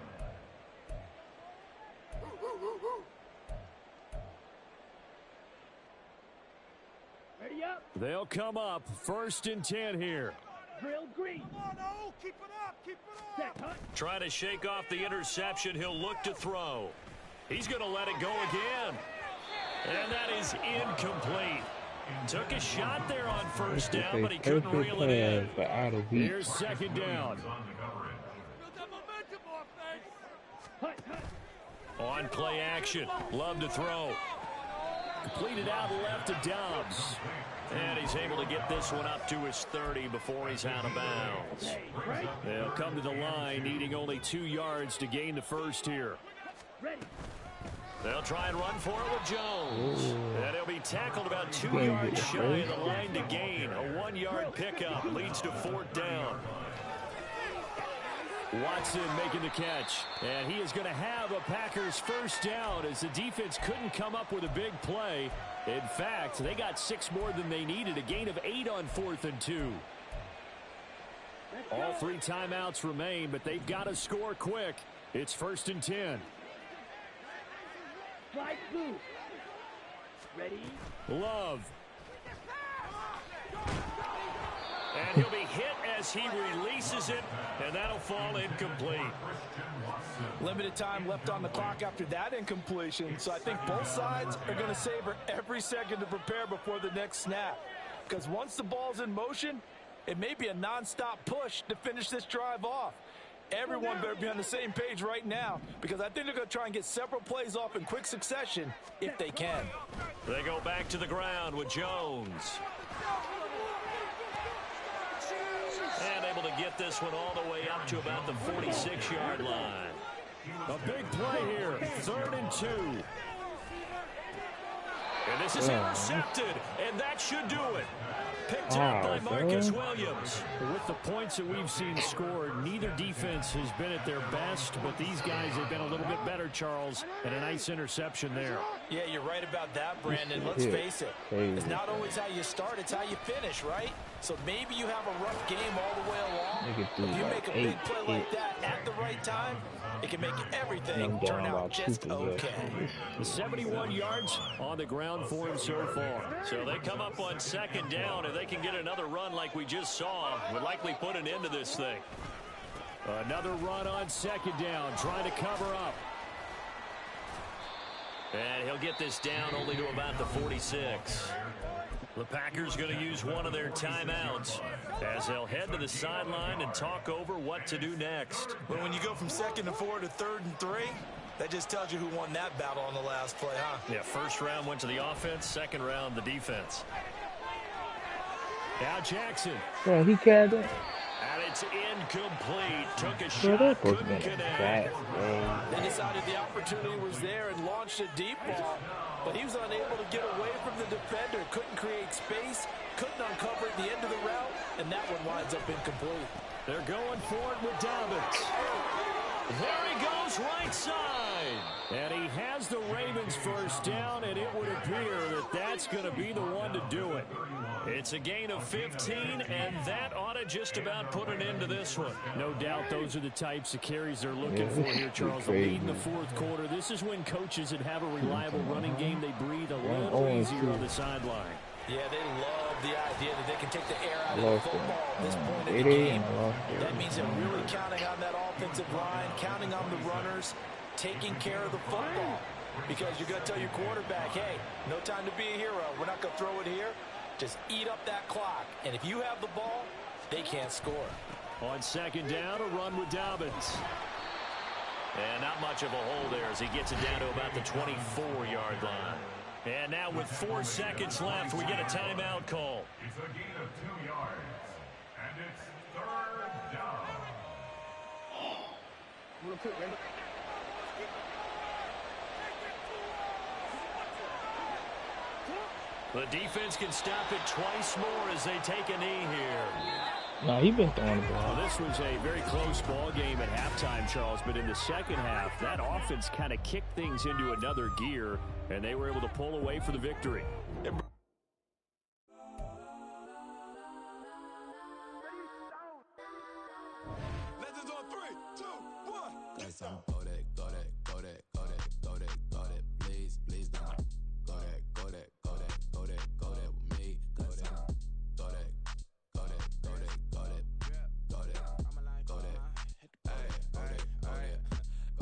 Ready up. They'll come up 1st and 10 here. Drill green. Come on, oh, keep it up, keep it up. Set, huh? Trying to shake off the interception. He'll look to throw. He's going to let it go again. And that is incomplete. Took a shot there on 1st down, but he couldn't reel it in. Here's 2nd down. On play action. Love to throw. Completed out left to Dobbs. And he's able to get this one up to his 30 before he's out of bounds. They'll come to the line, needing only 2 yards to gain the 1st here. They'll try and run for it with Jones. And he'll be tackled about 2 yards shy of the line to gain. A 1-yard pickup leads to 4th down. Watson making the catch. And he is going to have a Packers 1st down as the defense couldn't come up with a big play. In fact, they got 6 more than they needed. A gain of 8 on 4th and 2. All 3 timeouts remain, but they've got to score quick. It's 1st and 10. Slide blue. Ready? Love. And he'll be hit as he releases it, and that'll fall incomplete. Limited time left on the clock after that incompletion, so I think both sides are going to savor every second to prepare before the next snap. Because once the ball's in motion, it may be a nonstop push to finish this drive off. Everyone better be on the same page right now, because I think they're going to try and get several plays off in quick succession if they can. They go back to the ground with Jones. And able to get this one all the way up to about the 46-yard line. A big play here, 3rd and 2. And this is intercepted, and that should do it. Picked up by Marcus Williams. With the points that we've seen scored, neither defense has been at their best, but these guys have been a little bit better, Charles, and a nice interception there. Yeah, you're right about that, Brandon. Let's face it. It's not always how you start, it's how you finish, right? So maybe you have a rough game all the way along. If you make a big play like that at the right time, it can make everything turn out just okay. 71 yards on the ground for him so far. So they come up on second down, and they can get another run like we just saw. Would likely put an end to this thing. Another run on second down, trying to cover up. And he'll get this down only to about the 46. The Packers going to use one of their timeouts as they'll head to the sideline and talk over what to do next. Well, when you go from 2nd and 4 to 3rd and 3, that just tells you who won that battle on the last play, huh? Yeah, first round went to the offense, second round the defense. Now Jackson. Yeah, he carried it. And it's incomplete. Took a shot, couldn't connect. They decided the opportunity was there and launched a deep ball, but he was unable to get away from the defender. Couldn't create space, couldn't uncover at the end of the route, and that one winds up incomplete. They're going for it with Dobbins. There he goes, right side. And he has the Ravens first down, and it would appear that that's going to be the one to do it. It's a gain of 15, and that ought to just about put an end to this one. No doubt those are the types of carries they're looking for here, Charles. The lead in the fourth quarter. This is when coaches that have a reliable running game, they breathe a little easier on the sideline. Yeah, they love the idea that they can take the air out of the football at this point in the game. That means they're really counting on that offensive line, counting on the runners, taking care of the football. Because you're going to tell your quarterback, hey, no time to be a hero. We're not going to throw it here. Just eat up that clock. And if you have the ball, they can't score. On second down, a run with Dobbins. And not much of a hole there as he gets it down to about the 24-yard line. And now with 4 seconds left, we get a timeout call. It's a gain of 2 yards, and it's 3rd down. The defense can stop it twice more as they take a knee here. No, he been throwing the ball. Well, this was a very close ball game at halftime, Charles, but in the second half, that offense kind of kicked things into another gear, and they were able to pull away for the victory. Legends on 3, 2, 1. Cause I'm go that, go that, go that, go that, go that, go that, please, please don't. Go that, go that, go that, go that, go that with me. Go that, go that, go that, go that, go that, go that, go that, go that, go that.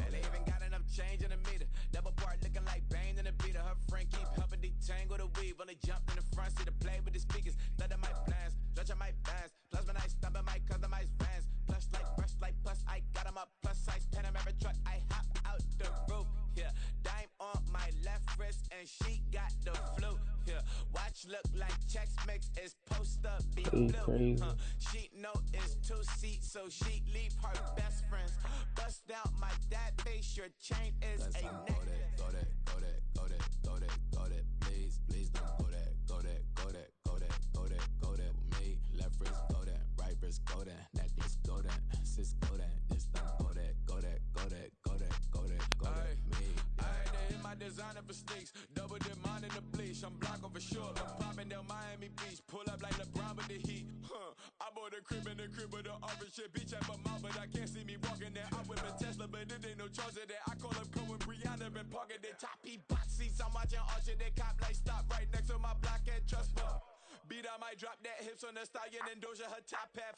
They even got enough change in the meter. Double part looking like Bane in the beater. Her friend keep helping detangle the weave. Only jumped in the front seat to play with the speakers. Let them mic blast, stretch my bands. Plus when I stop at my customized vans. Plus like brush like plus I got them up. Plus size Panamera truck. I hop out the roof. Yeah, dime on my left wrist and she got the flu. Yeah, watch look like checks mix is post up be blue. She know it's 2 seats, so she leave her best friends. Bust out my dad face. Your chain is a neck. Go that, go that, go that, go that, go that. Please, please don't go that, go that, go that, go that, go that, go that with me. Left wrist go that, right wrist go that, necklace go that, sis go that. Just don't go that, go that, go that, go that, go that, go that. Me. I had to hit my designer for sneaks, double dip mine in the bleach. I'm block over short, I'm popping down Miami Beach. Pull up like LeBron with the heat. I bought a crib in the crib with the orange shit. Bitch at my mouth, but I can't see me walking there. I whip a Tesla, but it ain't no charge of that. I call up Cohen, Brianna, been parking the top P box seats. I'm watching Archer, they cop like stop right next to my block and trust fund. Beat, I might drop that hips on the stallion and Doja her top half,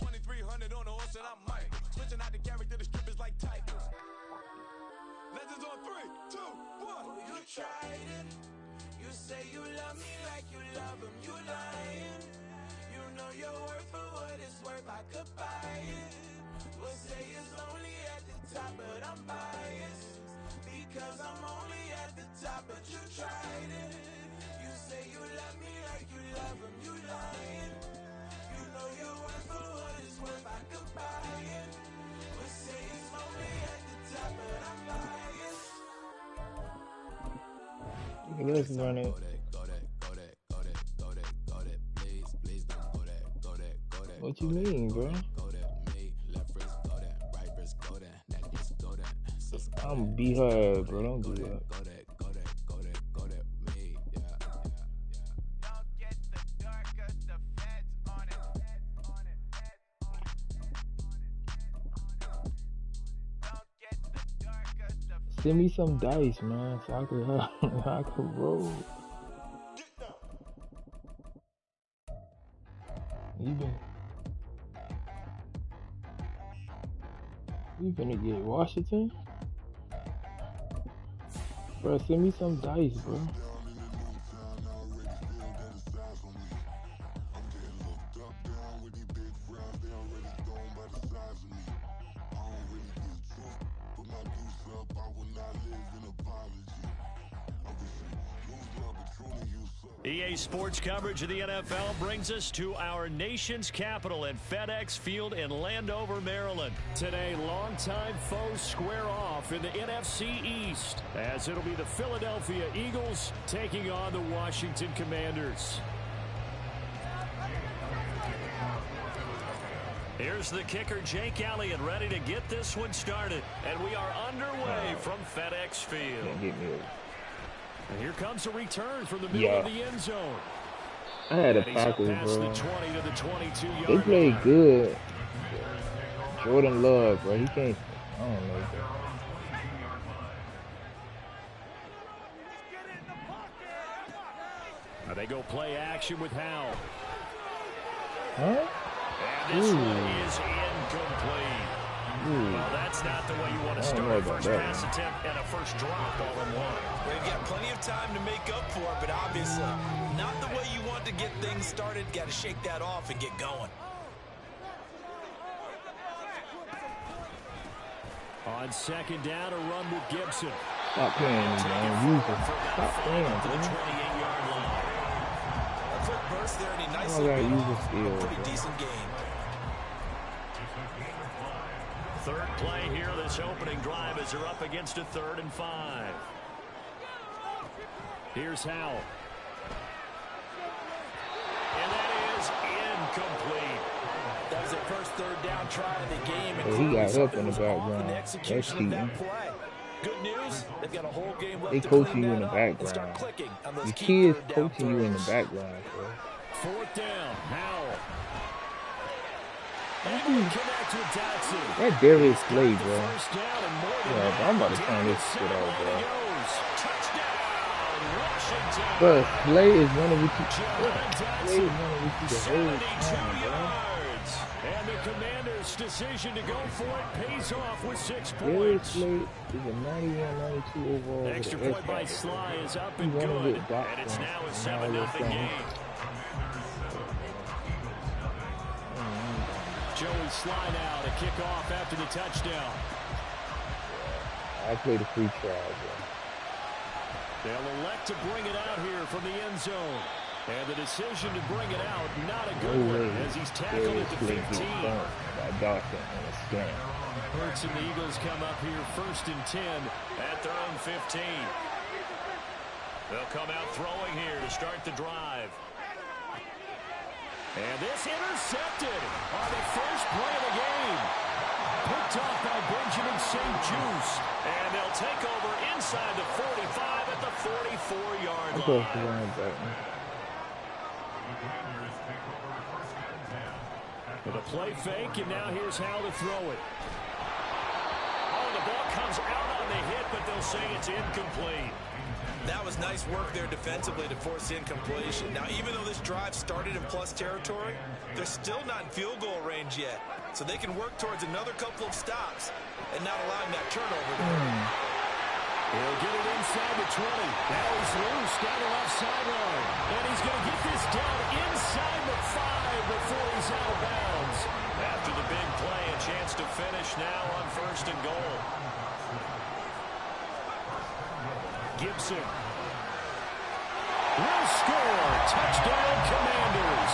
2300 on the horse and I'm Mike. Switching out the character, the strippers like Tigers. Legends on 3, 2, 1. You tried it. You say you love me like you love him. You lying. You know your worth for what it's worth. I could buy it. We'll say it's lonely at the top, but I'm biased. Because I'm only at the top, but you tried it. You say you love me like you love him. You lying. You know your worth for what it's worth. I could buy it. We'll say it's lonely at the top, but I'm biased. Let's run it. What you mean, bro? I'm beat her ass, bro. Don't do that. Send me some dice, man, so I could roll. You gonna get Washington? Bro, send me some dice, bro. EA Sports coverage of the NFL brings us to our nation's capital at FedEx Field in Landover, Maryland. Today, longtime foes square off in the NFC East, as it'll be the Philadelphia Eagles taking on the Washington Commanders. Here's the kicker, Jake Elliott, ready to get this one started. And we are underway from FedEx Field. And here comes a return from the middle of the end zone. I had a Packers, bro. They played good. Jordan Love, bro. He can't. I don't know, bro. Now they go play action with Howell. Huh? And this one is incomplete. Well, that's not the way you want to start a first pass attempt and a first drop all in one. They've got plenty of time to make up for it, but obviously not the way you want to get things started. Got to shake that off and get going. On second down, a run with Gibson. Stop playing, man. Use it. Stop playing, to the man. 28-yard line. A quick burst there, and he nicely made a pretty decent game. Third play here, this opening drive, as they're up against a 3rd and 5. Here's Howell. And that is incomplete. That was their first third down try of the game. And he got help in the background. That's cheating. Good news, they've got a whole game left. They coaching you in the background. The kids coaching you in the background, bro. 4th down, Howell. That Darius Slay, bro. Yeah, bro, I'm about to turn this shit off, bro. Bro, Slay is running with you. Slay is running with you the whole time, bro. And the Commanders' decision to go for it pays off with 6 points. Darius Slay is a 91-92 overall. Extra point by Sly is up and He good. And it's now a 7-0 game. Joey Sly now to kick off after the touchdown. I played a free trial, bro. They'll elect to bring it out here from the end zone. And the decision to bring it out, not a good one, as he's tackled at the 15. Hurts and the Eagles come up here 1st and 10 at their own 15. They'll come out throwing here to start the drive. And this intercepted on the first play of the game. Picked off by Benjamin St. Juice. And they'll take over inside the 45 at the 44-yard line. With a play fake, and now here's how to throw it. Oh, the ball comes out on the hit, but they'll say it's incomplete. That was nice work there defensively to force incompletion. Now, even though this drive started in plus territory, they're still not in field goal range yet. So they can work towards another couple of stops and not allowing that turnover there. He'll get it inside the 20. Now he's loose down the left sideline. And he's going to get this down inside the 5 before he's out of bounds. After the big play, a chance to finish now on 1st and goal. Gibson will score. Touchdown, Commanders.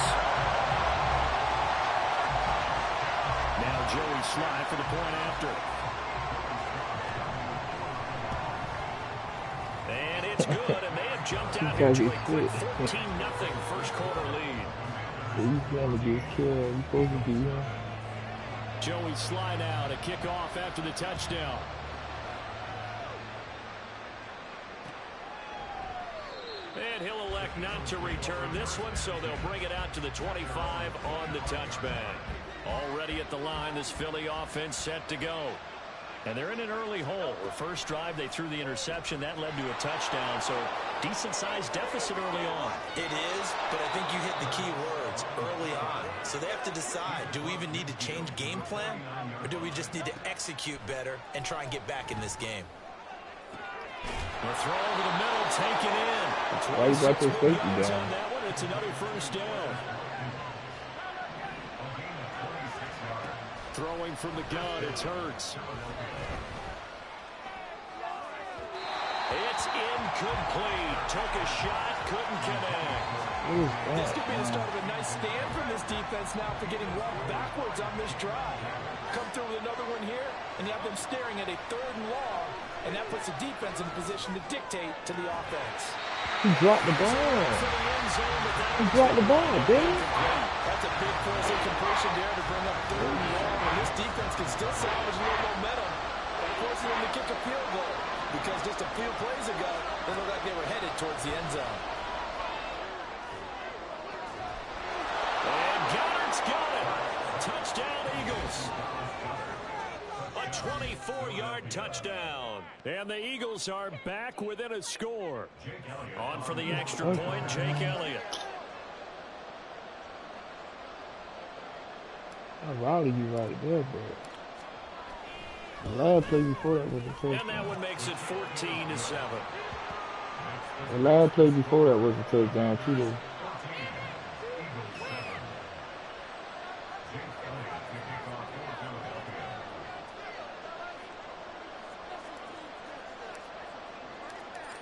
Now Joey Sly for the point after. And it's good, and they have jumped out here to a quick 14-0 first quarter lead. He's gonna get killed. He's supposed to be here. Joey slide out, a kickoff after the touchdown. And he'll elect not to return this one, so they'll bring it out to the 25 on the touchback. Already at the line, this Philly offense set to go. And they're in an early hole. The first drive, they threw the interception. That led to a touchdown, so decent-sized deficit early on. It is, but I think you hit the key words, early on. So they have to decide, do we even need to change game plan, or do we just need to execute better and try and get back in this game? The throw over the middle, taken in. Why you got your safety down? On that one, it's another first down. Throwing from the gun, it's Hurts. It's incomplete. Took a shot, couldn't connect. This could be the start of a nice stand from this defense now for getting walked backwards on this drive. Come through with another one here, and you have them staring at a 3rd and long, and that puts the defense in a position to dictate to the offense. He dropped the ball. He dropped the ball, dude. That's a big force incompletion there to bring up 3rd and long, and this defense can still salvage a little momentum by forcing them to kick a field goal, because just a few plays ago, they looked like they were headed towards the end zone. And Goddard's got it. Touchdown, Eagles. A 24-yard touchdown. And the Eagles are back within a score. On for the extra point, Jake Elliott. I routed you right there, but the last play before that was a touchdown. And that one makes it 14-7. The last play before that was a touchdown, too, though.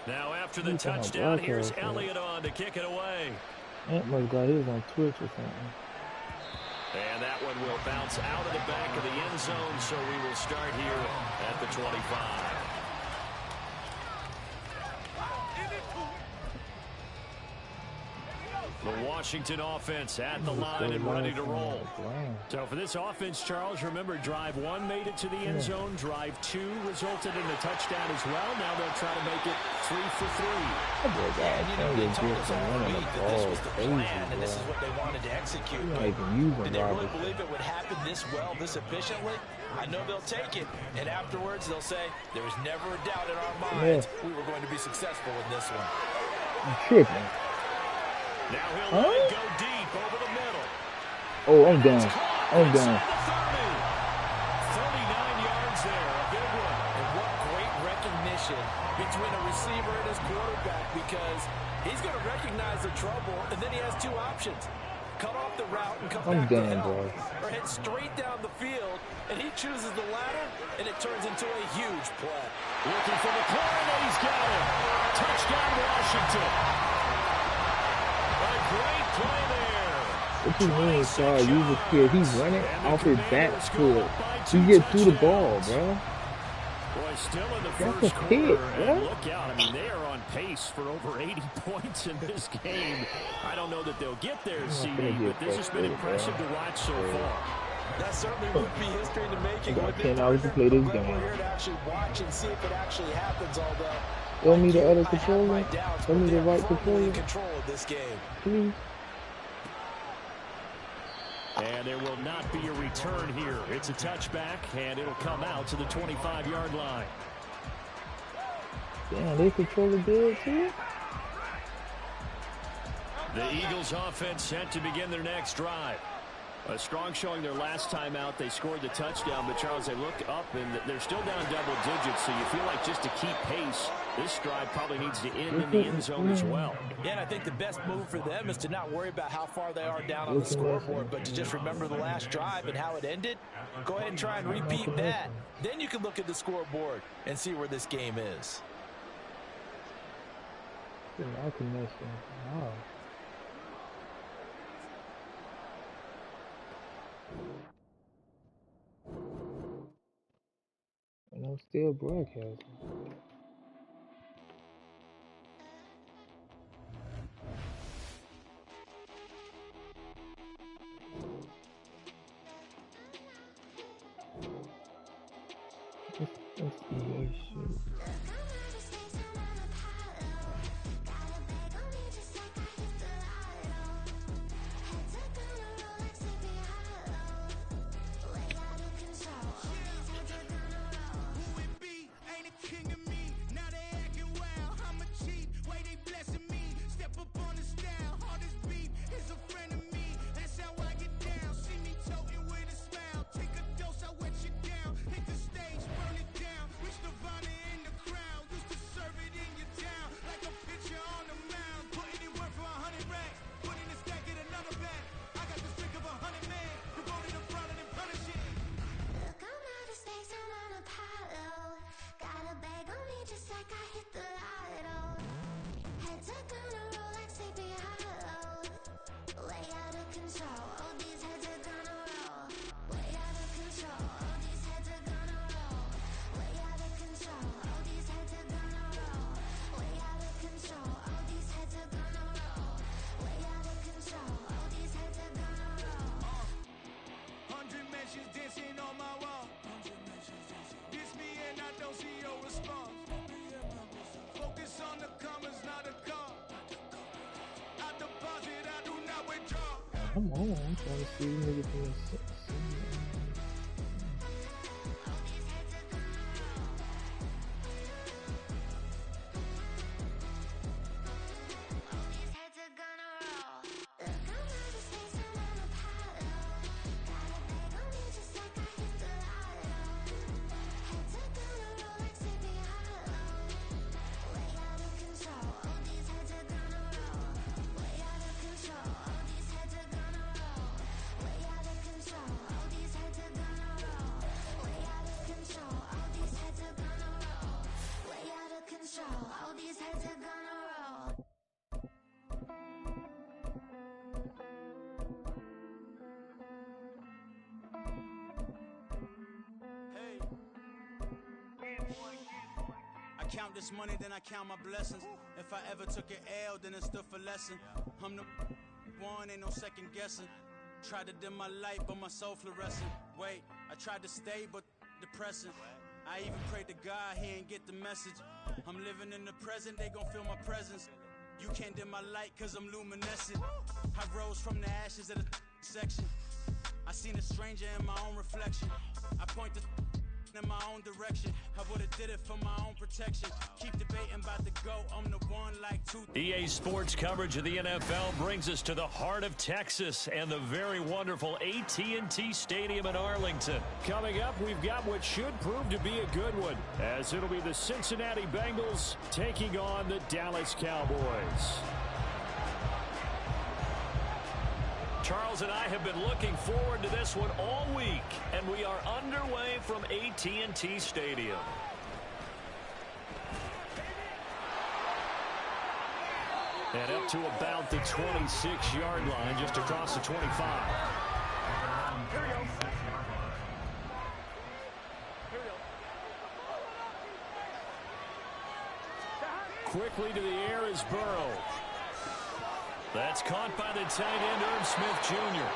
Now after the touchdown, here's Elliott on to kick it away. Ant must got his on Twitch or something. And that one will bounce out of the back of the end zone, so we will start here at the 25. The Washington offense at the line and ready to roll. So for this offense, Charles, remember drive 1 made it to the end zone. Drive 2 resulted in a touchdown as well. Now they'll try to make it 3 for 3. And you know, they told us all week that this was the plan and this is what they wanted to execute. Did they really believe it would happen this well, this efficiently? I know they'll take it, and afterwards they'll say, there was never a doubt in our minds we were going to be successful in this one. I'm tripping. Now he'll let it go deep over the middle. Oh, I'm done. I'm done. 39 yards there, a big one. And what great recognition between a receiver and his quarterback, because he's going to recognize the trouble, and then he has 2 options. Cut off the route and come back to help, or head straight down the field, and he chooses the latter, and it turns into a huge play. Looking for the corner, and he's got it. Touchdown, Washington. A great play there. What you mean, sorry? You just scared. He's running off his back foot. He gets through the ball, bro. Boy, still in the That's first a quarter, hit, and bro. look out. I mean, they are on pace for over 80 points in this game. I don't know that they'll get there, CD, but this has been impressive to watch so far. That certainly would be history in the making. I got 10 hours to play this game. We're here to actually watch and see if it actually happens, although Show me the other controller. Show me the right controller. control of this game. Please. And there will not be a return here. It's a touchback, and it'll come out to the 25-yard line. Damn, they control it good, too. The Eagles offense set to begin their next drive. A strong showing their last time out. They scored the touchdown, but Charles, they look up, and they're still down double digits, so you feel like just to keep pace, this drive probably needs to end in the end zone as well. Yeah, and I think the best move for them is to not worry about how far they are down on the scoreboard, but to just remember the last drive and how it ended. Go ahead and try and repeat that. Then you can look at the scoreboard and see where this game is. I can mess that. Wow. And I'm still broadcasting. That's EA shit. Come on, I'm trying to see niggas in the I count this money, then I count my blessings. If I ever took an L, then it stood for lesson. I'm the one, ain't no second guessing. Tried to dim my light, but my soul fluorescent. Wait, I tried to stay, but depressing. I even prayed to God, he ain't get the message. I'm living in the present, they gon' feel my presence. You can't dim my light, cause I'm luminescent. I rose from the ashes of the section. I seen a stranger in my own reflection. I point the in my own direction. I would've did it for my own protection. Keep debating about the GOAT, I'm the one like two. EA Sports coverage of the NFL brings us to the heart of Texas and the very wonderful AT&T Stadium in Arlington. Coming up, we've got what should prove to be a good one, as it'll be the Cincinnati Bengals taking on the Dallas Cowboys. Charles and I have been looking forward to this one all week, and we are underway from AT&T Stadium. And up to about the 26-yard line, just across the 25. Here we go. Quickly to the air is Burrow. That's caught by the tight end, Irv Smith Jr.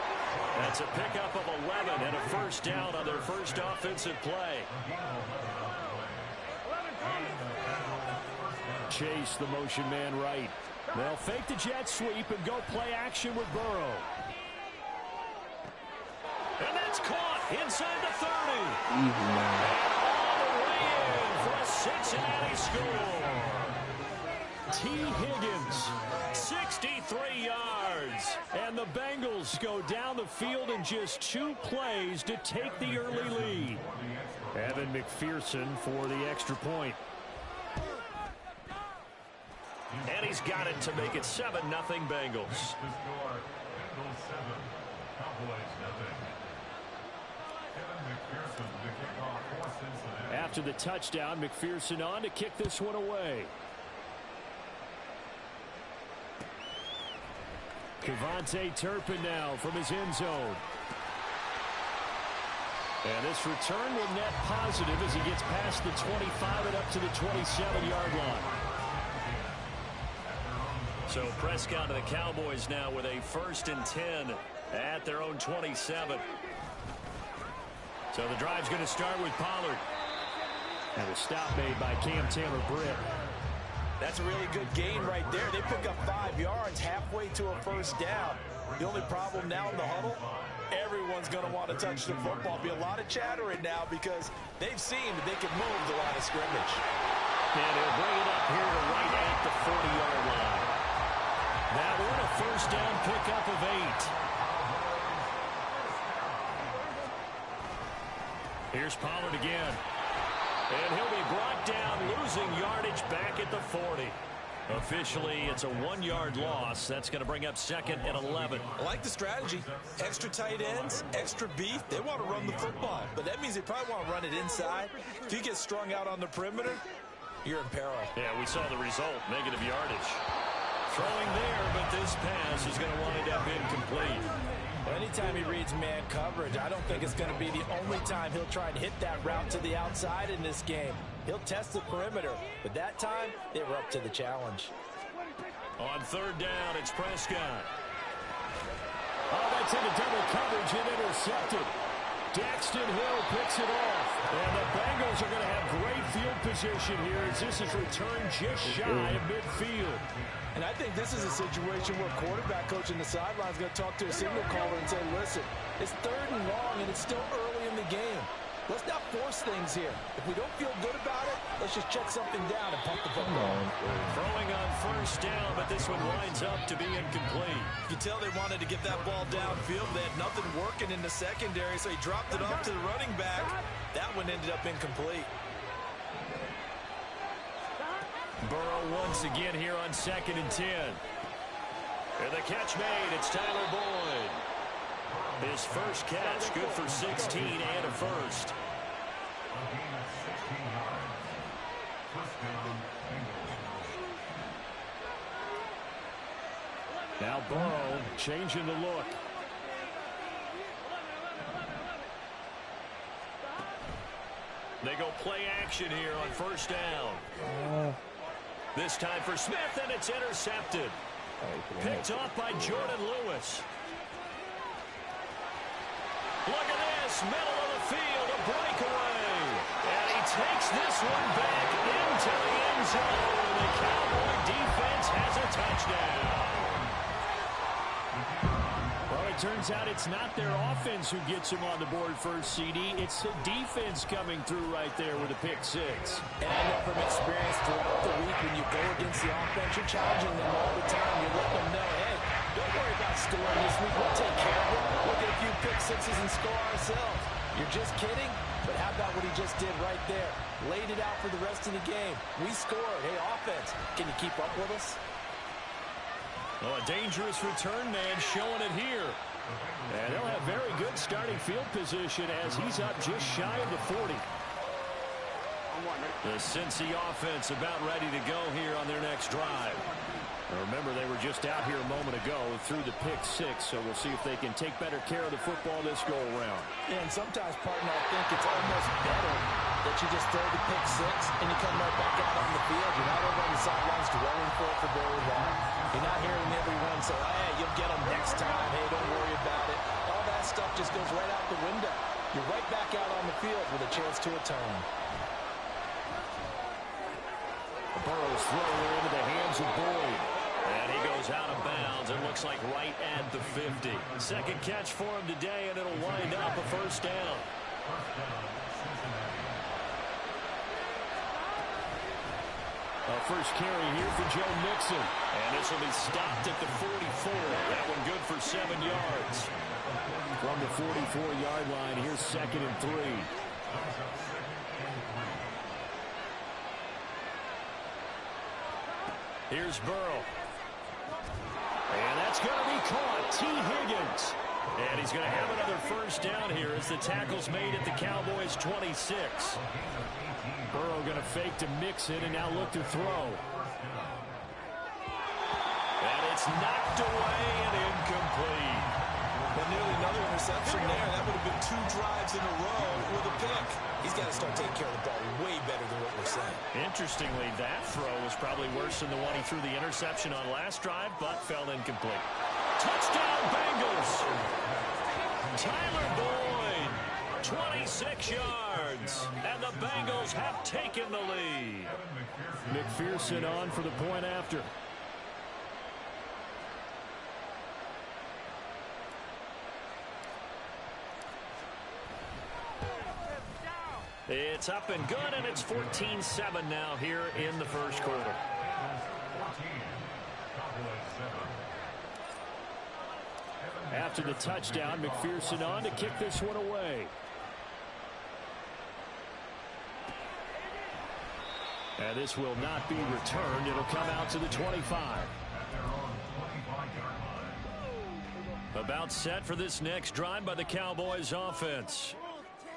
That's a pickup of 11 and a first down on their first offensive play. Chase the motion man right. They'll fake the jet sweep and go play action with Burrow. And that's caught inside the 30. And all the way in for a Cincinnati score. T. Higgins, 63 yards. And the Bengals go down the field in just 2 plays to take the early lead. Evan McPherson for the extra point. And he's got it to make it 7-0 Bengals. After the touchdown, McPherson on to kick this one away. Kevontae Turpin now from his end zone. And this return will net positive as he gets past the 25 and up to the 27-yard line. So Prescott and the Cowboys now with a 1st and 10 at their own 27. So the drive's going to start with Pollard. And a stop made by Cam Taylor-Britt. That's a really good gain right there. They pick up 5 yards halfway to a first down. The only problem now in the huddle, everyone's going to want to touch the football. Be a lot of chattering now because they've seen that they can move the line of scrimmage. And he'll bring it up here to right at the 40-yard line. That one a first down pickup of 8. Here's Pollard again. And he'll be brought down, losing yardage back at the 40. Officially, it's a 1-yard loss. That's going to bring up 2nd and 11. I like the strategy. Extra tight ends, extra beef. They want to run the football, but that means they probably want to run it inside. If you get strung out on the perimeter, you're in peril. Yeah, we saw the result, negative yardage. Throwing there, but this pass is going to wind up incomplete. Well, anytime he reads man coverage, I don't think it's going to be the only time he'll try and hit that route to the outside in this game. He'll test the perimeter, but that time, they were up to the challenge. On 3rd down, it's Prescott. Oh, that's into double coverage and intercepted. Daxton Hill picks it off. And the Bengals are going to have great field position here as this is returned just shy of midfield. And I think this is a situation where quarterback coach in the sideline is going to talk to a signal caller and say, listen, it's 3rd and long and it's still early in the game. Let's not force things here. If we don't feel good about it, let's just check something down and pump the football. Throwing on 1st down, but this one winds up to be incomplete. You can tell they wanted to get that ball downfield. They had nothing working in the secondary, so he dropped it off to the running back. That one ended up incomplete. Burrow once again here on 2nd and 10. And the catch made. It's Tyler Boyd. His first catch, good for 16 and a first. Now Burrow changing the look. They go play action here on 1st down. This time for Smith, and it's intercepted. Picked off by Jordan Lewis. Look at this, middle of the field, a breakaway. And he takes this one back into the end zone. The Cowboy defense has a touchdown. Well, it turns out it's not their offense who gets him on the board first, CD. It's the defense coming through right there with a pick 6. And I know from experience throughout the week, when you go against the offense, you're challenging them all the time. You're letting them know, hey, don't worry about scoring this week. We'll take care of it. We'll get a few pick 6s and score ourselves. You're just kidding? But how about what he just did right there? Laid it out for the rest of the game. We scored. Hey, offense, can you keep up with us? Oh, a dangerous return man showing it here. And they'll have very good starting field position as he's up just shy of the 40. The Cincy offense about ready to go here on their next drive. Now remember, they were just out here a moment ago through the pick 6, so we'll see if they can take better care of the football this go-around. Yeah, and sometimes, partner, I think it's almost better that you just throw the pick 6 and you come right back out on the field. You're not over on the sidelines dwelling for it for very long. You're not hearing everyone say, hey, you'll get them next time. Hey, don't worry about it. All that stuff just goes right out the window. You're right back out on the field with a chance to atone. Burrow's throw into the hands of Boyd. And he goes out of bounds and looks like right at the 50. Second catch for him today, and it'll wind up a first down. A first carry here for Joe Mixon. And this will be stopped at the 44. That one good for 7 yards. From the 44-yard line, here's 2nd and 3. Here's Burrow. And that's going to be caught. T. Higgins. And he's going to have another first down here as the tackle's made at the Cowboys' 26. Burrow going to fake to Mixon and now look to throw. And it's knocked away and incomplete. But nearly another interception there. That would have been 2 drives in a row with a pick. He's got to start taking care of the ball way better than what we're saying. Interestingly, that throw was probably worse than the one he threw the interception on last drive, but fell incomplete. Touchdown, Bengals! Tyler Boyd 26 yards. And the Bengals have taken the lead. McPherson on for the point after. It's up and good, and it's 14-7 now here in the first quarter. After the touchdown, McPherson on to kick this one away. And this will not be returned. It'll come out to the 25. About set for this next drive by the Cowboys offense.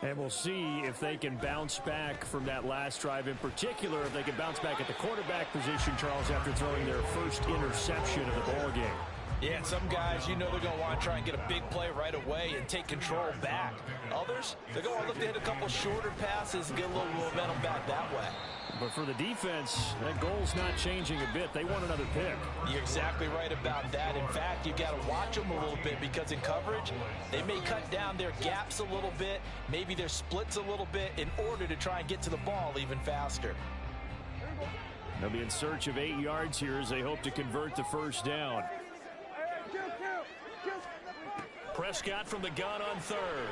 And we'll see if they can bounce back from that last drive, in particular, if they can bounce back at the quarterback position, Charles, after throwing their first interception of the ball game. Yeah, and some guys, you know they're going to want to try and get a big play right away and take control back. Others, they're going to look to hit a couple shorter passes and get a little momentum back that way. But for the defense, that goal's not changing a bit. They want another pick. You're exactly right about that. In fact, you got to watch them a little bit because in coverage, they may cut down their gaps a little bit, maybe their splits a little bit in order to try and get to the ball even faster. They'll be in search of 8 yards here as they hope to convert the first down. Prescott from the gun on third.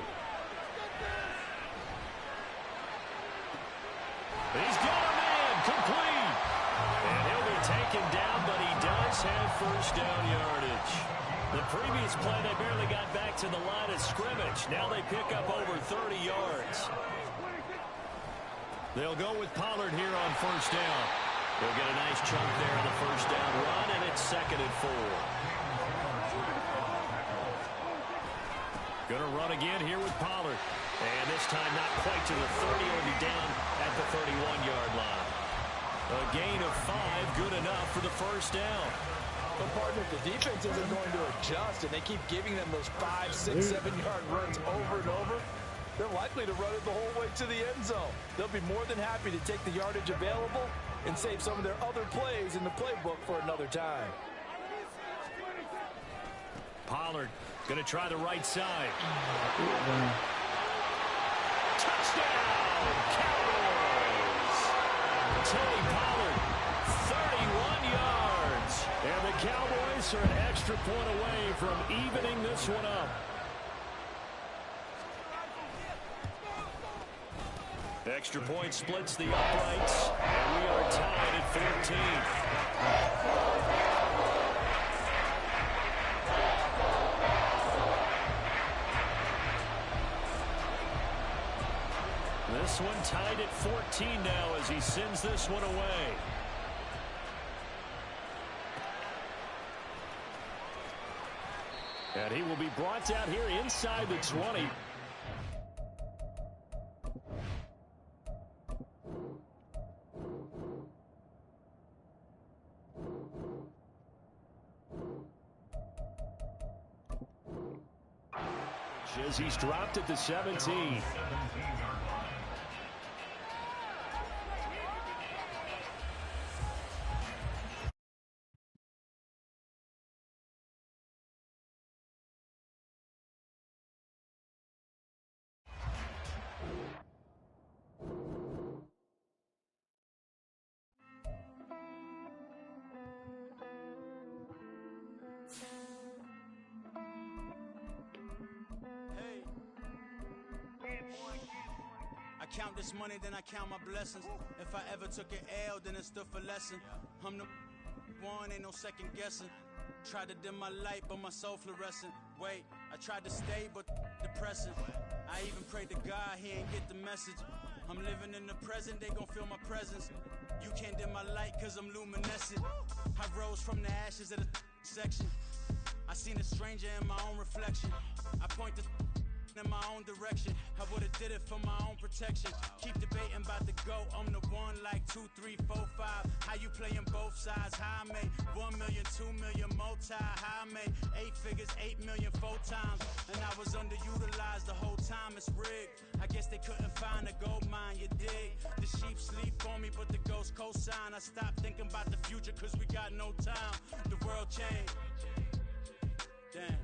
He's got a man, complete. And he'll be taken down, but he does have first down yardage. The previous play, they barely got back to the line of scrimmage. Now they pick up over 30 yards. They'll go with Pollard here on first down. They'll get a nice chunk there in the first down run, and it's 2nd and 4. Going to run again here with Pollard. And this time not quite to the 30, will be down at the 31-yard line. A gain of 5, good enough for the first down. But partner, if the defense isn't going to adjust and they keep giving them those 5, 6, 7-yard runs over and over, they're likely to run it the whole way to the end zone. They'll be more than happy to take the yardage available and save some of their other plays in the playbook for another time. Pollard going to try the right side. Touchdown, Cowboys! Tony Pollard, 31 yards. And the Cowboys are an extra point away from evening this one up. Extra point splits the uprights, and we are tied at 14. This one tied at 14 now as he sends this one away. And he will be brought down here inside the 20. He's dropped at the 17. Count this money, then I count my blessings. If I ever took an L, then it stood for lesson. I'm the one, ain't no second guessing. Tried to dim my light, but my soul fluorescent. Wait, I tried to stay, but depressing. I even prayed to God, he ain't get the message. I'm living in the present, they gon' feel my presence. You can't dim my light, cause I'm luminescent. I rose from the ashes of the section. I seen a stranger in my own reflection. I point to in my own direction. I would've did it for my own protection. Keep debating about the GOAT. I'm the one like 2, 3, 4, 5. How you playing both sides? How I made 1 million, 2 million, multi. How I made 8 figures, 8 million 4 times. And I was underutilized the whole time. It's rigged. I guess they couldn't find a gold mine, you dig? The sheep sleep on me, but the ghost cosign. I stopped thinking about the future cause we got no time. The world changed. Damn.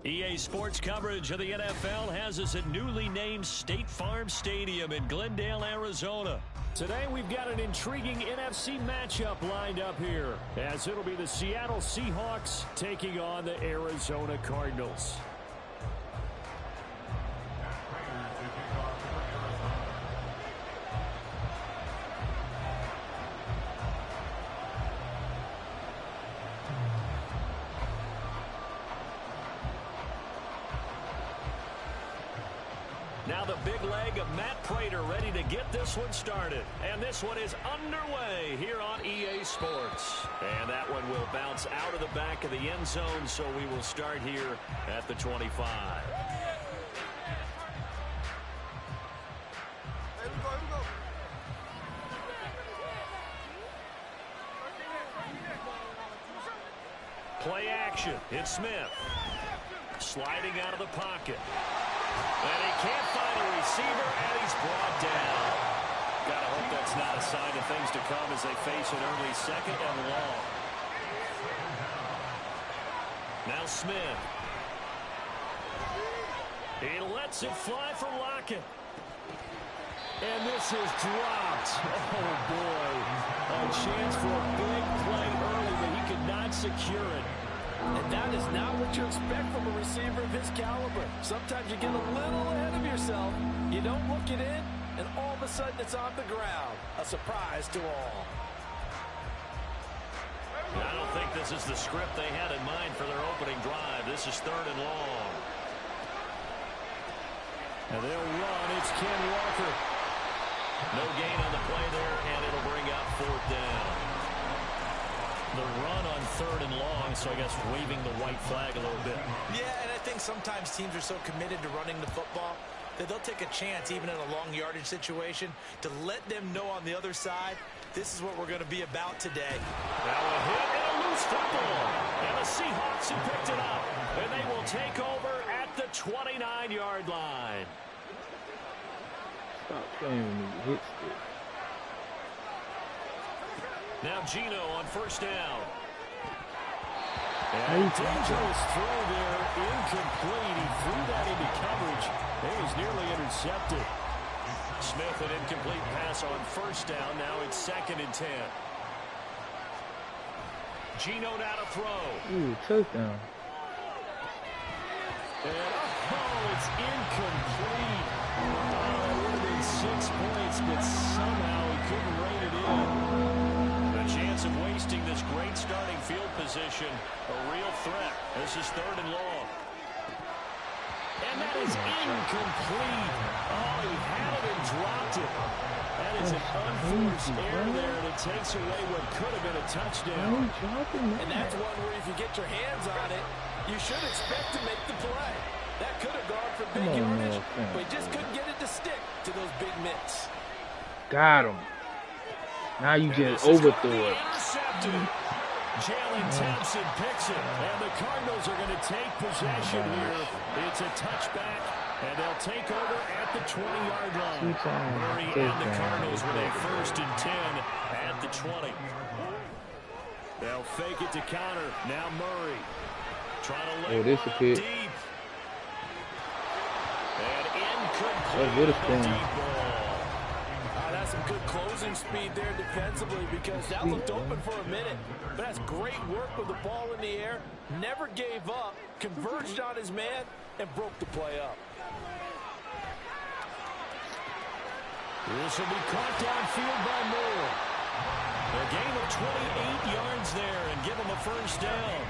EA Sports coverage of the NFL has us at newly named State Farm Stadium in Glendale, Arizona. Today we've got an intriguing NFC matchup lined up here, as it'll be the Seattle Seahawks taking on the Arizona Cardinals. Now the big leg of Matt Prater ready to get this one started. And this one is underway here on EA Sports. And that one will bounce out of the back of the end zone, so we will start here at the 25. Play action. It's Smith. Sliding out of the pocket. And he can't find a receiver, and he's brought down. Gotta hope that's not a sign of things to come as they face an early second and long. Now Smith. He lets it fly for Lockett. And this is dropped. Oh, boy. A chance for a big play early, but he could not secure it. And that is not what you expect from a receiver of his caliber. Sometimes you get a little ahead of yourself. You don't look it in, and all of a sudden it's on the ground. A surprise to all. I don't think this is the script they had in mind for their opening drive. This is 3rd and long. And they'll run. It's Ken Walker. No gain on the play there, and it'll bring out 4th down. The run on 3rd and long, so I guess waving the white flag a little bit. Yeah, and I think sometimes teams are so committed to running the football that they'll take a chance, even in a long yardage situation, to let them know on the other side, this is what we're going to be about today. Now a hit and a loose football. And the Seahawks have picked it up. And they will take over at the 29-yard line. Stop playing when he hits it. Now Gino on 1st down. And a dangerous throw there, incomplete. He threw that into coverage. It was nearly intercepted. Smith, an incomplete pass on 1st down. Now it's 2nd and 10. Gino now to throw. Ooh, touchdown. And it's incomplete. It would have been 6 points, but somehow he couldn't rein it in. Chance of wasting this great starting field position. A real threat. This is 3rd and long. And that is incomplete. Oh, he had it and dropped it. That is an unforced error there, and it takes away what could have been a touchdown. And that's one where if you get your hands on it, you should expect to make the play. That could have gone for big yardage, but he just couldn't get it to stick to those big mitts. Got him. Now you just overthrew it. Jalen Thompson picks it, and the Cardinals are going to take possession here. It's a touchback, and they'll take over at the 20-yard line. Murray and the Cardinals with a 1st and 10 at the 20. They'll fake it to counter. Now Murray trying to lay deep. And incomplete deep ball. That's some good closing speed there defensively, because that looked open for a minute. But that's great work with the ball in the air. Never gave up, converged on his man, and broke the play up. This will be caught downfield by Moore. A gain of 28 yards there and give him a 1st down.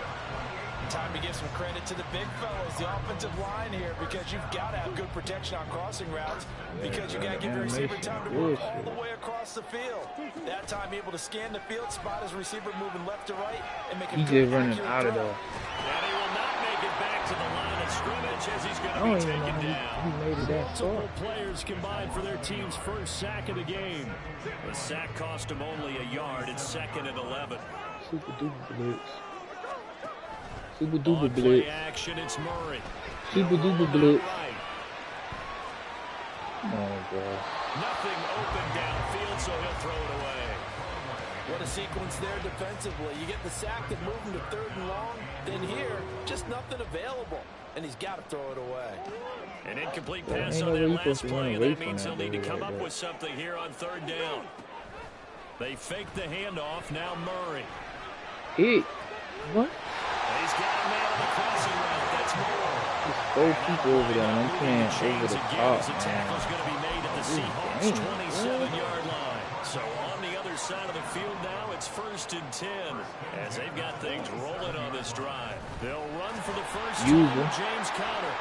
Time to give some credit to the big fellas, the offensive line here, because you've got to have good protection on crossing routes, because you got to give your receiver time to work all the way across the field. That time able to scan the field, spot his receiver moving left to right, and make a good running out of there. And he will not make it back to the line of scrimmage as he's going to be taken down. He made it that far. Multiple players combined for their team's 1st sack of the game. The sack cost him only a yard. It's 2nd and 11. Super duper blitz. Super duper blitz. Action, it's Murray. Super duper blitz. Oh, God. Nothing open downfield, so he'll throw it away. What a sequence there defensively. You get the sack that moved him to 3rd and long. Then here, just nothing available. And he's got to throw it away. An incomplete pass on that last play, and that means he'll need to come up with something here on 3rd down. They fake the handoff. Now Murray. Hey, what? He's got a man on the crossing route. That's more. There's 4 people over there, and I'm playing over the top, The tackle's going to be made at the Seahawks' 27-yard line. So on the other side of the field now, it's 1st and 10 as they've got things rolling on this drive. They'll run for the first time with James Conner.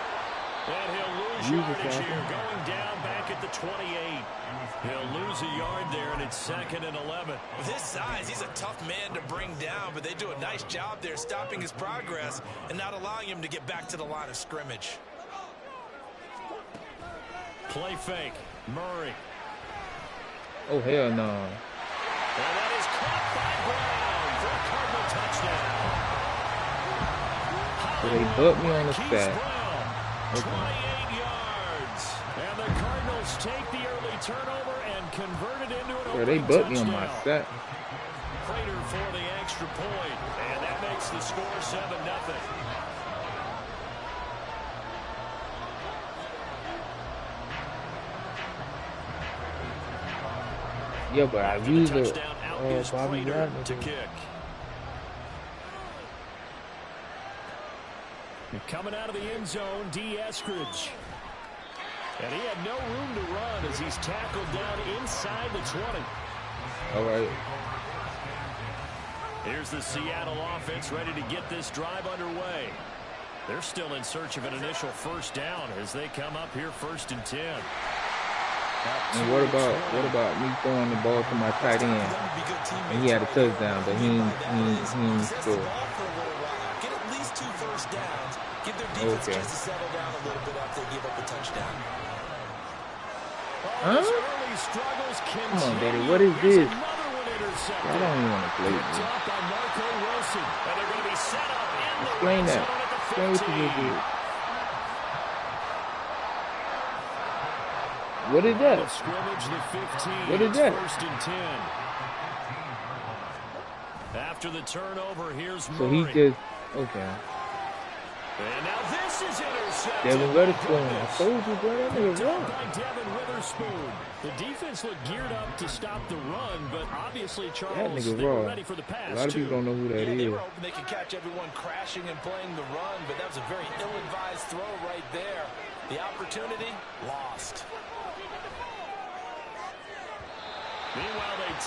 And he'll lose yardage here, going down back at the 28. He'll lose a yard there, and it's 2nd and 11. With his size, he's a tough man to bring down, but they do a nice job there stopping his progress and not allowing him to get back to the line of scrimmage. Play fake. Murray. Oh, hell no. And that is caught by Brown for a Cardinal touchdown. So they butt me on the sack. 28 yards. And the Cardinals take the early turnover and convert it into an They opening butt me on touchdown. my sack. Prater for the extra point. And that makes the score 7-0. Yeah, but I use it. Touchdown out is Bobby Prater Wagner to kick. Coming out of the end zone, D. Eskridge. And he had no room to run as he's tackled down inside the 20. All right. Here's the Seattle offense ready to get this drive underway. They're still in search of an initial first down as they come up here 1st and 10. And what about me throwing the ball to my tight end? And he had a touchdown, but he didn't score. Get at least 2 first downs. Give their defense a chance to settle down a little bit after they give up a touchdown. Huh? Come on, Daddy. What is this? I don't even want to play this. Explain that. Explain what you just did. What is that? What is that? 1st and 10. After the turnover, here's Murray. So he just okay. And now this is intercepted. Devin Witherspoon. I told you, bro, that nigga Down wrong. by Devin Witherspoon. The defense looked geared up to stop the run, but obviously Charles, That nigga they were raw. ready for the pass. A lot of people don't know who that They is. were hoping they could catch everyone crashing and playing the run, but that was a very ill-advised throw right there. The opportunity lost.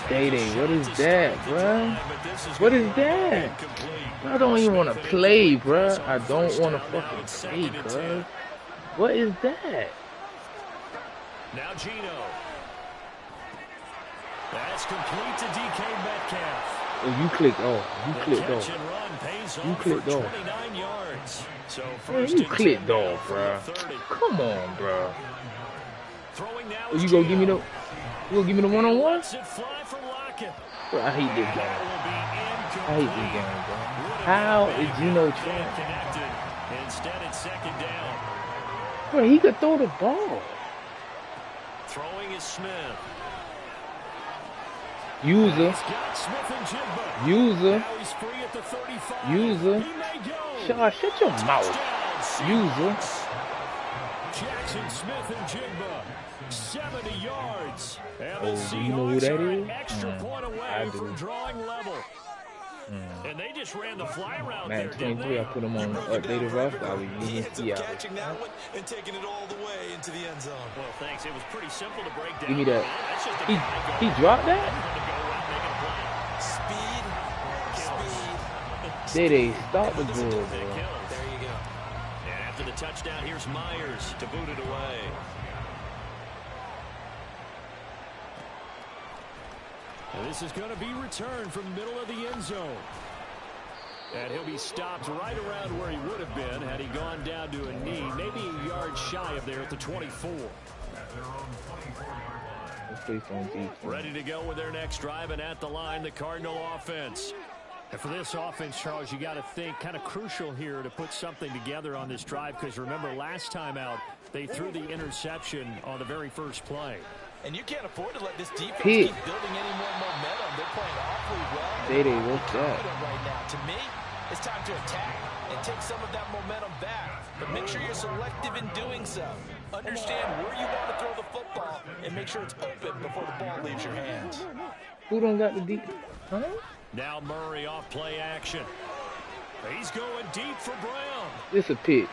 Day, what is that, bruh? What is that? I don't even want to play, bruh. I don't want to fucking play, bruh. What is that? Now Gino. That's complete to DK Metcalf. Oh, you clicked off. You clicked off. You clicked off. 29 yards. So Man, you clicked off, bruh. Come on, bruh. Oh, you gonna give me the... You gonna give me the one-on-one? Bro, I hate this game. I hate this game, bro. How is Gino trapped? Instead, it's 2nd down. Bro, he could throw the ball. Throwing is Smith. User. User. User. Shut your mouth. User. Jackson Smith and Jigba. 70 yards. And Oh, do you know who that is? Extra point I away do. from drawing level. And they just ran the fly route Man, there, didn't 23, I they? put him on the updated roster. I was using Seattle. Catching that one and taking it all the way into the end zone. Well, thanks. It was pretty simple to break down. Give me that. That's just a He guy dropped that? Speed. They stopped the goal, bro. There you go. And after the touchdown, here's Myers to boot it away. And this is going to be returned from the middle of the end zone. And he'll be stopped right around where he would have been had he gone down to a knee, maybe a yard shy of there at the 24. Let's play some defense. Ready to go with their next drive, and at the line, the Cardinal offense. And for this offense, Charles, you got to think kind of crucial here to put something together on this drive, because remember last time out, they threw the interception on the very first play. And you can't afford to let this defense Hit. keep building any more momentum. They're playing awfully Day-Day, what's that? Right now, to me, it's time to attack and take some of that momentum back. But make sure you're selective in doing so. Understand where you want to throw the football and make sure it's open before the ball leaves your hands. Who don't got the deep? Huh? Now Murray off play action. He's going deep for Brown. It's a pick.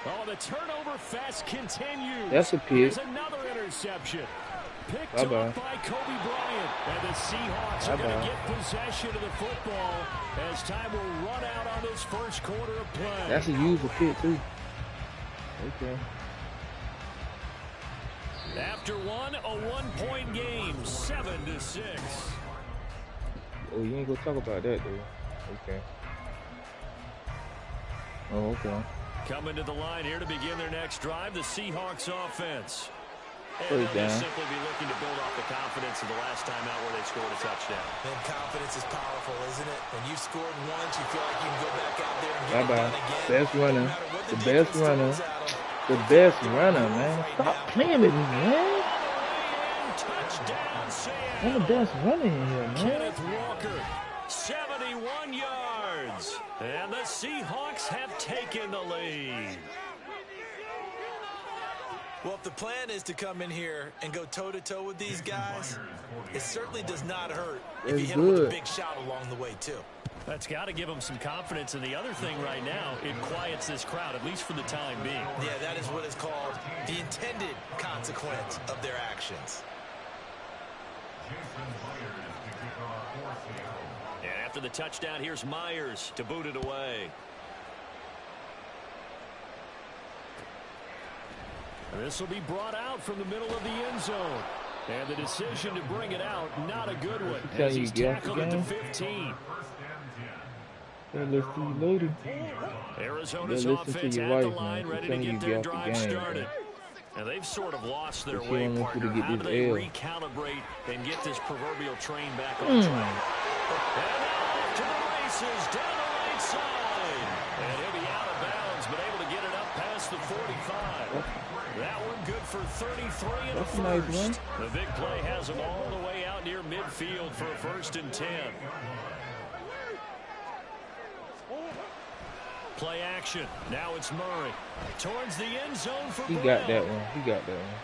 Oh, the turnover fest continues. That's a pick. Here's another interception. Picked up by Kobe Bryant. And the Seahawks are going to get possession of the football as time will run out on this first quarter of play. That's a user pick, too. Okay. After one, a one-point game, 7-6. Oh, you ain't gonna talk about that, though. Okay. Oh, okay. Coming to the line here to begin their next drive, the Seahawks offense. First down. They'll simply be looking to build off the confidence of the last time out where they scored a touchdown. And confidence is powerful, isn't it? When you've scored once, you feel like you can go back out there and get it done again. Best runner. The best runner. The best runner, man. Stop playing with me, man. I'm the best runner in here, man. Kenneth Walker, 71 yards. And the Seahawks have taken the lead. Well, if the plan is to come in here and go toe-to-toe with these guys, it certainly does not hurt if you hit them with a big shot along the way, too. That's got to give them some confidence. And the other thing right now, it quiets this crowd, at least for the time being. Yeah, that is what is called the intended consequence of their actions. And after the touchdown, here's Myers to boot it away. This will be brought out from the middle of the end zone. And the decision to bring it out, not a good one, as he's tackled at the 15. Let's see later. Arizona's offense at the line, ready to get their drive started. And they've sort of lost their way, partner. How do they recalibrate and get this proverbial train back on track? And off to the races, down the right side. And he'll be out of bounds, but able to get it up past the 45. That one good for 33 and a first. The big play has them all the way out near midfield for a 1st and 10. Play action. Now it's Murray. Towards the end zone for Brown. He got that one. He got that one.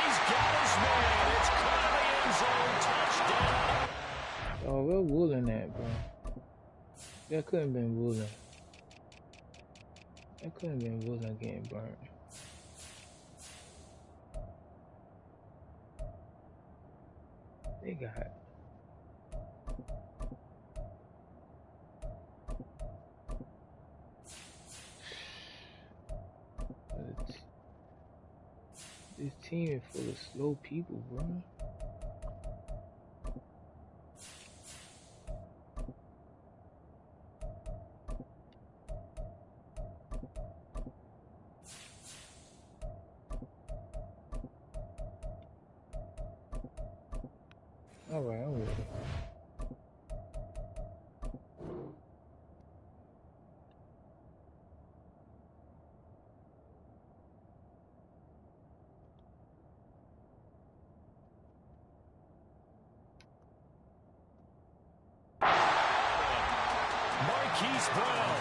He's got his man. It's caught in the end zone. Touchdown. Oh, we're wooling that, bro. That couldn't have been wooling. That couldn't have been wooling getting burnt. They got this team is full of slow people, bro. All right, I'm ready. Brown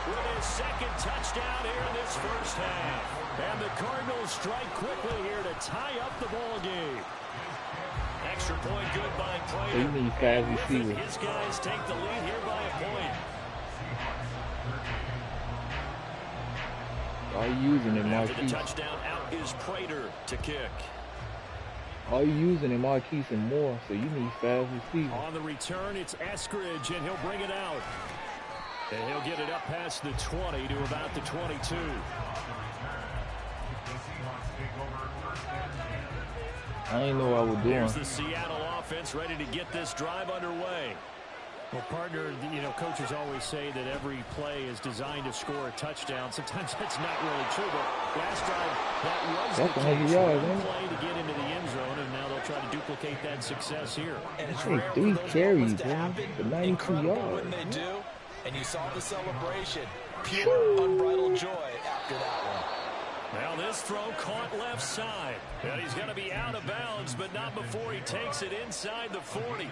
with his second touchdown here in this first half. And the Cardinals strike quickly here to tie up the ball game. Extra point good by Prater. So you need 5 receivers. His guys take the lead here by a point. Are you using it, Marquise? After the touchdown, out is Prater to kick. Are you using it, Marquise, and more? So you need 5 receivers. On the return, it's Eskridge, and he'll bring it out. And he'll get it up past the 20 to about the 22. I didn't know what I was doing. Here's the Seattle offense ready to get this drive underway. Well, partner, you know, coaches always say that every play is designed to score a touchdown. Sometimes that's not really true, but last drive, that was the case. One play to get into the end zone, and now they'll try to duplicate that success here. And it's rare 3 carries, man, for 92 yards. When they do, and you saw the celebration, pure, unbridled joy after that one. Now this throw caught left side. And he's going to be out of bounds, but not before he takes it inside the 40.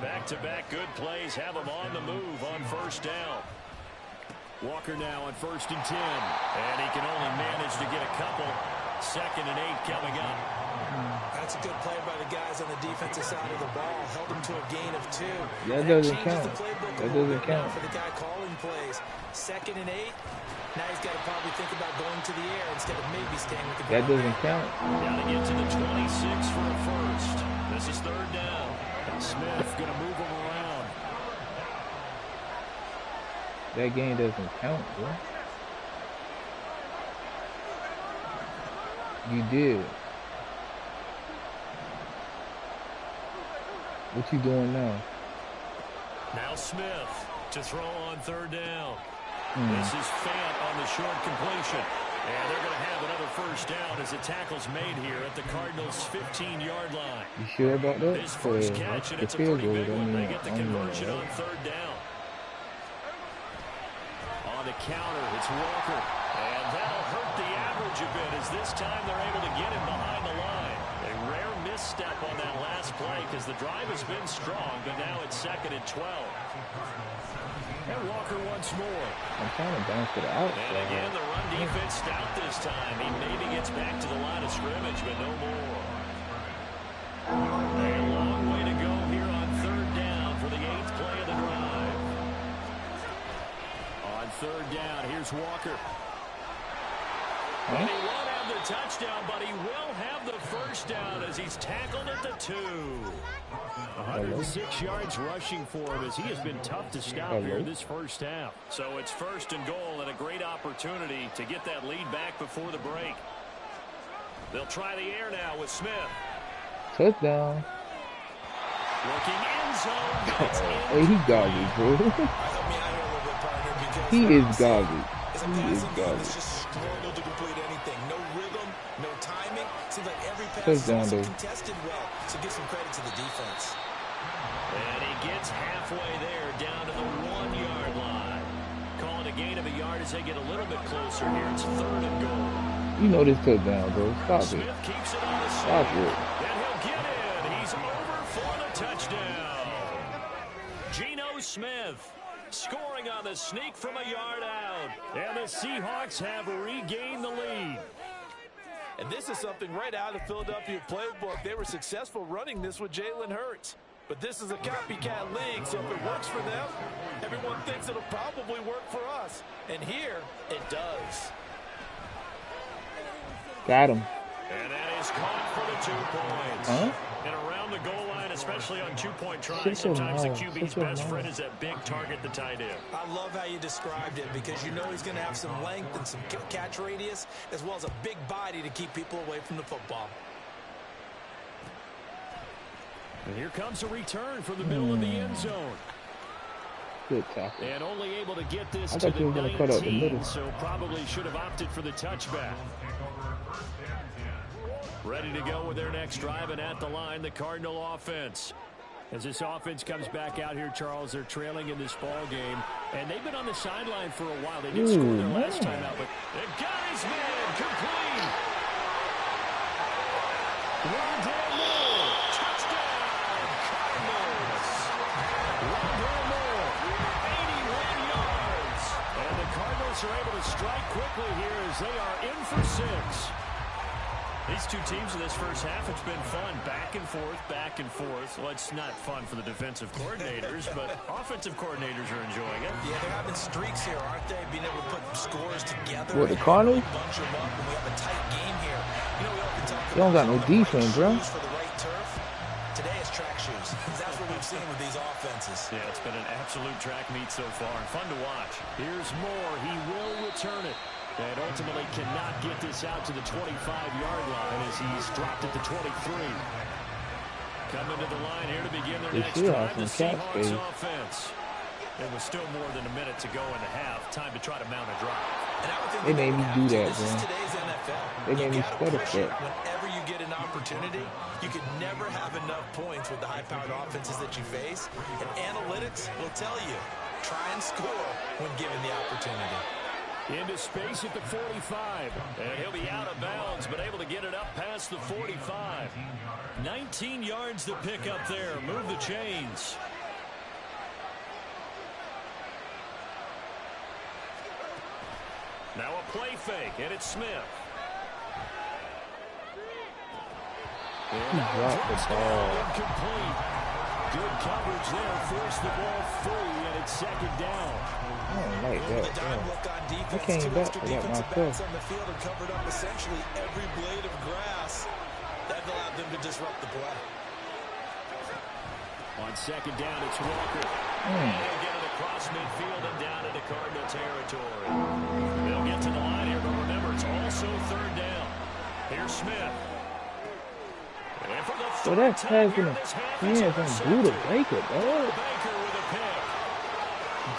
Back-to-back good plays have him on the move on first down. Walker now on 1st and 10. And he can only manage to get a couple. 2nd and 8 coming up. That's a good play by the guys on the defensive side of the ball. Held him to a gain of 2. That doesn't count. That doesn't count. For the guy calling plays. 2nd and 8. Now he's got to probably think about going to the air instead of maybe staying with the ground. That doesn't count. Got to get to the 26 for a first. This is 3rd down. Smith going to move him around. That game doesn't count, bro. You did. What you doing now? Now Smith to throw on 3rd down. This is Fant on the short completion. And they're going to have another first down as the tackle's made here at the Cardinals' 15-yard line. You sure about that? His first catch, and it's a pretty big one. They get the conversion on 3rd down. On the counter, it's Walker. And that'll hurt the average a bit as this time they're able to get him behind the line. A rare misstep on that last play because the drive has been strong, but now it's 2nd and 12. And Walker once more. I'm trying to bounce to the outside. And again, the run defense stout this time. He maybe gets back to the line of scrimmage, but no more. A long way to go here on 3rd down for the 8th play of the drive. On 3rd down, here's Walker. And he won't have the touchdown, but he will have the first down as he's tackled at the 2. 106 yards rushing for him as he has been tough to stop here this first half. So it's 1st and goal and a great opportunity to get that lead back before the break. They'll try the air now with Smith. Touchdown. Looking end zone. Hey, he garbage, bro. He is garbage. He is garbage. Just struggled to complete anything. No rhythm, no timing. Seems like every pass Touchdown, is contested well. So give some credit to the defense. And he gets halfway there down to the 1-yard line. Calling a gain of a yard as they get a little bit closer here. It's 3rd and goal. You know this touchdown, bro. Stop Smith it. keeps it on the Stop side. it. And he'll get in. He's over for the touchdown. Geno Smith scoring on the sneak from a yard out. And the Seahawks have regained the lead. And this is something right out of Philadelphia playbook. They were successful running this with Jalen Hurts. But this is a copycat league, so if it works for them, everyone thinks it'll probably work for us. And here, it does. Got him. And that is caught for the 2 points. Huh? And around the goal line, especially on 2-point tries, sometimes the QB's best friend is that big target, the tight end. I love how you described it because you know he's going to have some length and some catch radius as well as a big body to keep people away from the football. And here comes a return from the middle of the end zone. Good tackle. And only able to get this I to thought the you were going to cut out the 19, middle. so probably should have opted for the touchback. Ready to go with their next drive, and at the line, the Cardinal offense. As this offense comes back out here, Charles, they're trailing in this ball game, and they've been on the sideline for a while. They did score their last time out, but the guy's man complete. Rondale Moore, touchdown, Cardinals. Rondale Moore, 81 yards. And the Cardinals are able to strike quickly here as they are in for 6. These two teams in this first half, it's been fun. Back and forth, back and forth. Well, it's not fun for the defensive coordinators, but offensive coordinators are enjoying it. Yeah, they're having streaks here, aren't they? Being able to put scores together. What, the Cardinals? Bunch them up, and we have a tight game here. You know, we often talk They don't got no defense, bro. for the right turf. Today it's track shoes. That's what we've seen with these offenses. Yeah, it's been an absolute track meet so far, and fun to watch. Here's Moore. He will return it. And ultimately cannot get this out to the 25-yard line as he's dropped at the 23. Coming to the line here to begin their next drive, the Seahawks offense. It was still more than a minute to go in the half. Time to try to mount a drive. They made me do that, This is today's NFL. They made me stutter for it. Whenever you get an opportunity, you can never have enough points with the high-powered offenses that you face. And analytics will tell you, try and score when given the opportunity. Into space at the 45. And he'll be out of bounds, but able to get it up past the 45. 19 yards to pick up there. Move the chains. Now a play fake, and it's Smith. He dropped the ball. Incomplete. Good coverage there. Forced the ball free, and it's second down. I don't like that. The dime look on defense. I came back. I got Defensive myself. backs on the field and covered up essentially every blade of grass. That allowed them to disrupt the play. On second down, it's Walker. And he'll get it across midfield and down into Cardinal territory. They'll get to the line here, but remember, it's also third down. Here's Smith. And for the So that's passing the hands on Buda Baker, dog. Baker with a pick.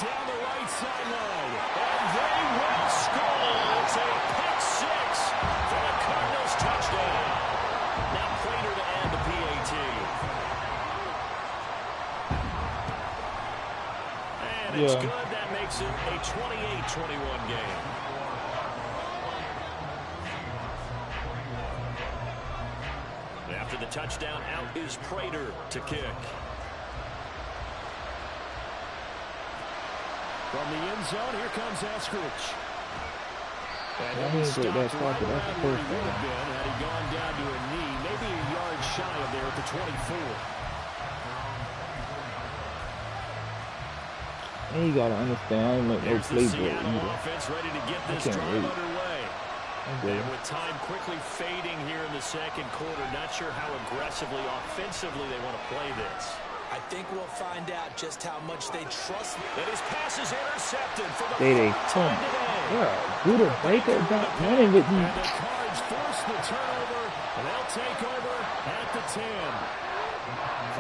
Down the right sideline. And they will score. It's a pick six for the Cardinals touchdown. Now Prater to add the PAT. And it's good. That makes it a 28-21 game. After the touchdown, out is Prater to kick. From the end zone, here comes Eskridge. And he'll be stopped right around where he would have been had he gone down to a knee, maybe a yard shy of there at the 24. And you gotta understand, I ain't make no playbook either. Offense ready to get this drive underway. And with time quickly fading here in the second quarter, not sure how aggressively, offensively they want to play this. I think we'll find out just how much they trust. And his pass is intercepted for the They come. Yeah, Buda Baker got running with me. And the Cards force the turnover, and they'll take over at the 10.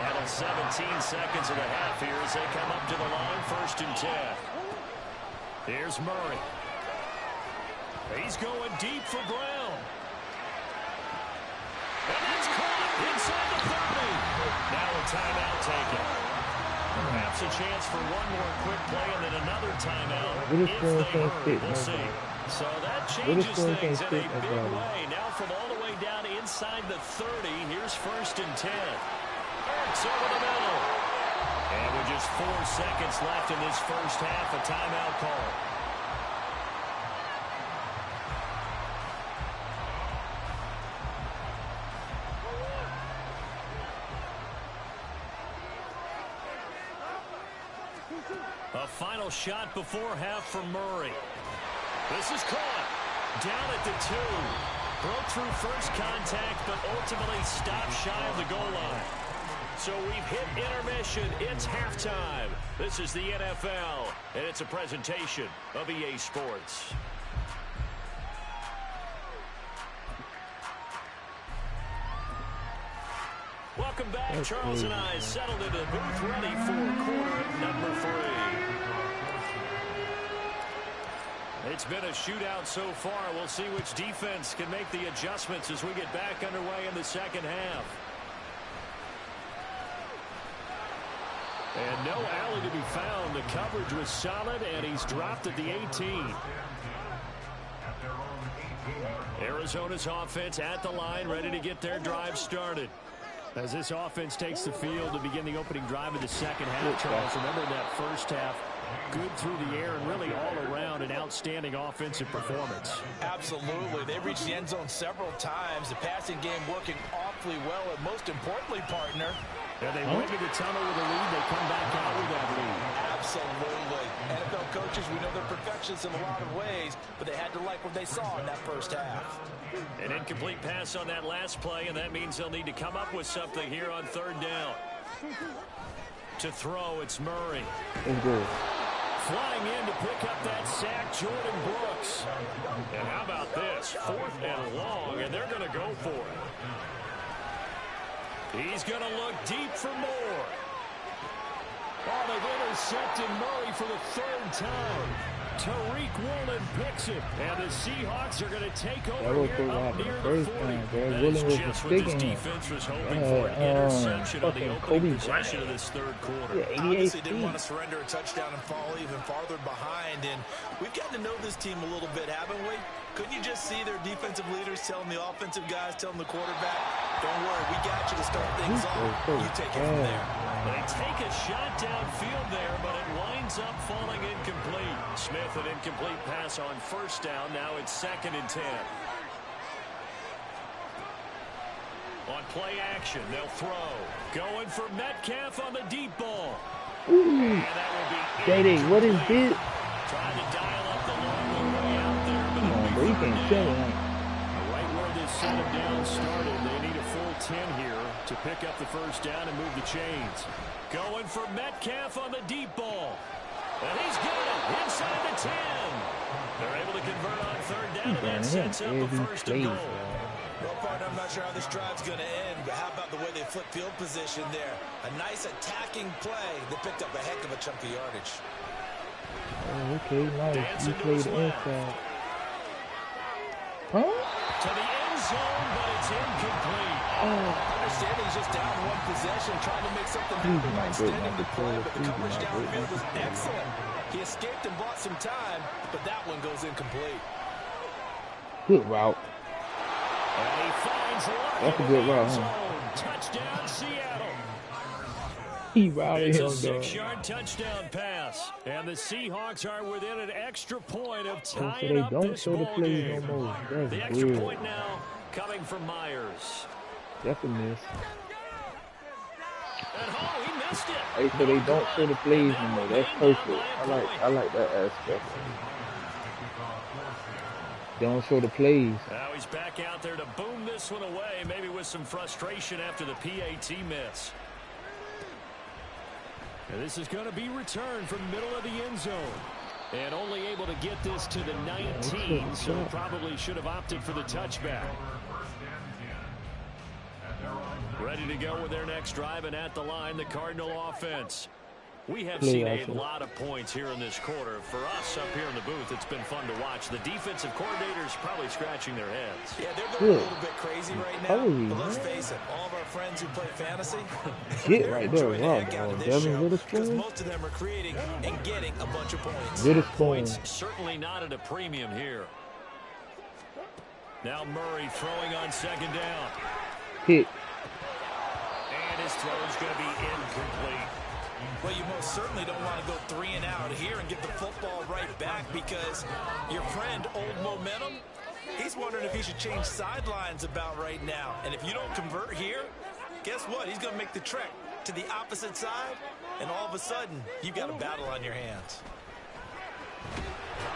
Final 17 seconds of the half here as they come up to the line, 1st and 10. Here's Murray. He's going deep for Brown. And that's caught inside the 30. Now a timeout taken. Perhaps a chance for one more quick play and then another timeout if they hurry. We'll see. So that changes things in a big way. Now from all the way down inside the 30, here's 1st and 10. Ertz over the middle. And with just 4 seconds left in this first half, a timeout call. A final shot before half for Murray. This is caught. Down at the 2. Broke through first contact, but ultimately stopped shy of the goal line. So we've hit intermission. It's halftime. This is the NFL, and it's a presentation of EA Sports. Welcome back. Charles and I settled into the booth ready for quarter number 3. It's been a shootout so far. We'll see which defense can make the adjustments as we get back underway in the second half. And no alley to be found. The coverage was solid, and he's dropped at the 18. Arizona's offense at the line, ready to get their drive started. As this offense takes the field to begin the opening drive of the second half, Charles, remember that first half, good through the air and really all around an outstanding offensive performance. Absolutely. They reached the end zone several times. The passing game working awfully well, and most importantly, partner, and they went into the tunnel with a lead. They come back out with that lead. Absolutely. NFL coaches, we know they're perfectionists in a lot of ways, but they had to like what they saw in that first half. An incomplete pass on that last play, and that means they'll need to come up with something here on 3rd down. To throw, it's Murray. Flying in to pick up that sack, Jordan Brooks. And how about this? 4th and long, and they're going to go for it. He's going to look deep for more. Oh, they've intercepted Murray for the 3rd time. Tariq Woolen picks it. And the Seahawks are going to take That over was here what up happened near the the first 40. time, bro. That Woolen is was just what this mistaken. defense was hoping for. An interception on the Fucking opening Kobe possession of Bryant. this third quarter. Yeah, 88 Obviously didn't feet. want to surrender a touchdown and fall even farther behind. And we've gotten to know this team a little bit, haven't we? Couldn't you just see their defensive leaders telling the offensive guys, telling the quarterback, don't worry, we got you to start things off. You take it from there. They take a shot downfield there, but it winds up falling incomplete. Smith, an incomplete pass on first down. Now it's 2nd and 10. On play action, they'll throw. Going for Metcalf on the deep ball. Ooh. And that will be Daddy, what is this? trying to dial up the long way out there, but Come on, bro. You can't tell me. right where this second down started, they need a full 10 here to pick up the first down and move the chains. Going for Metcalf on the deep ball. And he's got it inside the 10. They're able to convert on third down, and that sets up the first and goal. Well, partner, I'm not sure how this drive's going to end, but how about the way they flip field position there? A nice attacking play that picked up a heck of a chunk of yardage. Oh, okay, nice. You played the inside. Huh? To the end zone, but it's incomplete. Understanding he's just down one possession, trying to make something happen by extending the play, but the coverage downfield was excellent. He escaped and bought some time, but that one goes incomplete. Good route. And he finds That's a good route, huh? Touchdown, Seattle. He routed It's a him, dog. 6-yard touchdown pass. And the Seahawks are within an extra point of So tying they up don't this show the ball plays game. no more. That's The extra weird. point now coming from Myers. That's a miss. And he missed it. Hey, so they don't show the plays no more. That's perfect. I like that aspect. They don't show the plays. Now he's back out there to boom this one away, maybe with some frustration after the PAT miss. And this is going to be returned from the middle of the end zone. And only able to get this to the 19, so probably should have opted for the touchback. Ready to go with their next drive, and at the line, the Cardinal offense. We have seen a lot of points here in this quarter. For us up here in the booth, it's been fun to watch. The defensive coordinators probably scratching their heads. Yeah, they're going a little bit crazy right now. But let's face it, all of our friends who play fantasy, Get right there, enjoying the heck out of this show because Witherspoon. most of them are creating and getting a bunch of points. Witherspoon. Points certainly not at a premium here. Now Murray throwing on second down. Hit. And his throw is going to be incomplete. Well, you most certainly don't want to go 3 and out here and get the football right back because your friend, Old Momentum, he's wondering if he should change sidelines about right now. And if you don't convert here, guess what? He's going to make the trek to the opposite side, and all of a sudden, you've got a battle on your hands.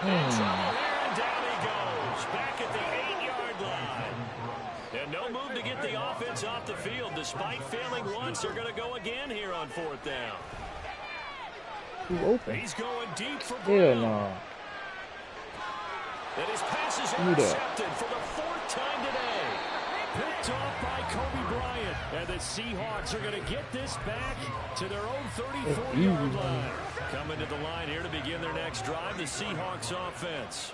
And trouble here, and down he goes. Back at the 8-yard line. And no move to get the offense off the field. Despite failing once, they're going to go again here on 4th down. Who open? He's going deep for Hell Brown. no. And his pass is Who that? intercepted for the 4th time today. Picked off by Kobe Bryant. And the Seahawks are going to get this back to their own 34-yard line. Coming to the line here to begin their next drive, the Seahawks offense.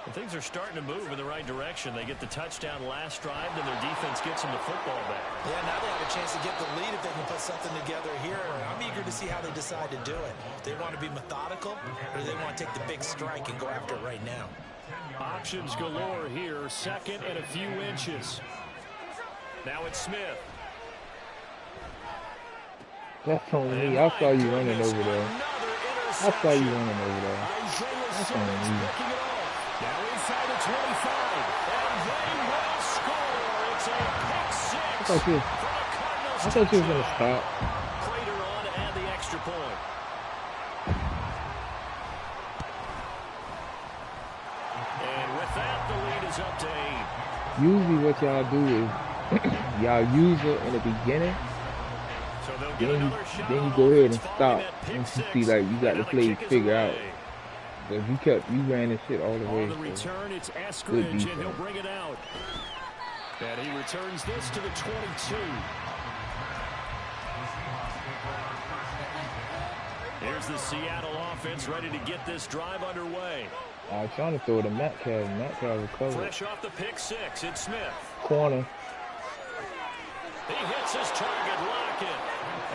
And things are starting to move in the right direction. They get the touchdown last drive, and their defense gets them the football back. Yeah, now they have a chance to get the lead if they can put something together here. I'm eager to see how they decide to do it. Do they want to be methodical, or do they want to take the big strike and go after it right now? Options galore here. 2nd and a few inches. Now it's Smith. That's on me. I saw you running over there. I saw you running over there. That's on me. Now inside the 25, and they will score. It's a pick six for the Cardinals. I thought you were going to stop. Prater on to add the extra point. And with that, the lead is up to 8. Usually what y'all do is y'all use it in the beginning, So they'll get another shot then you on go ahead offense and following stop that once pick you see six. like you got the Now play kick is figured out. away. But you ran this shit all the way. On the So. return, it's Eskridge, and he'll bring it out. And he returns this to the 22. Here's the Seattle offense ready to get this drive underway. I was trying to throw it to Metcalf. Metcalf recovered. Fresh off the pick six, it's Smith. Corner. He hits his target, Lockett.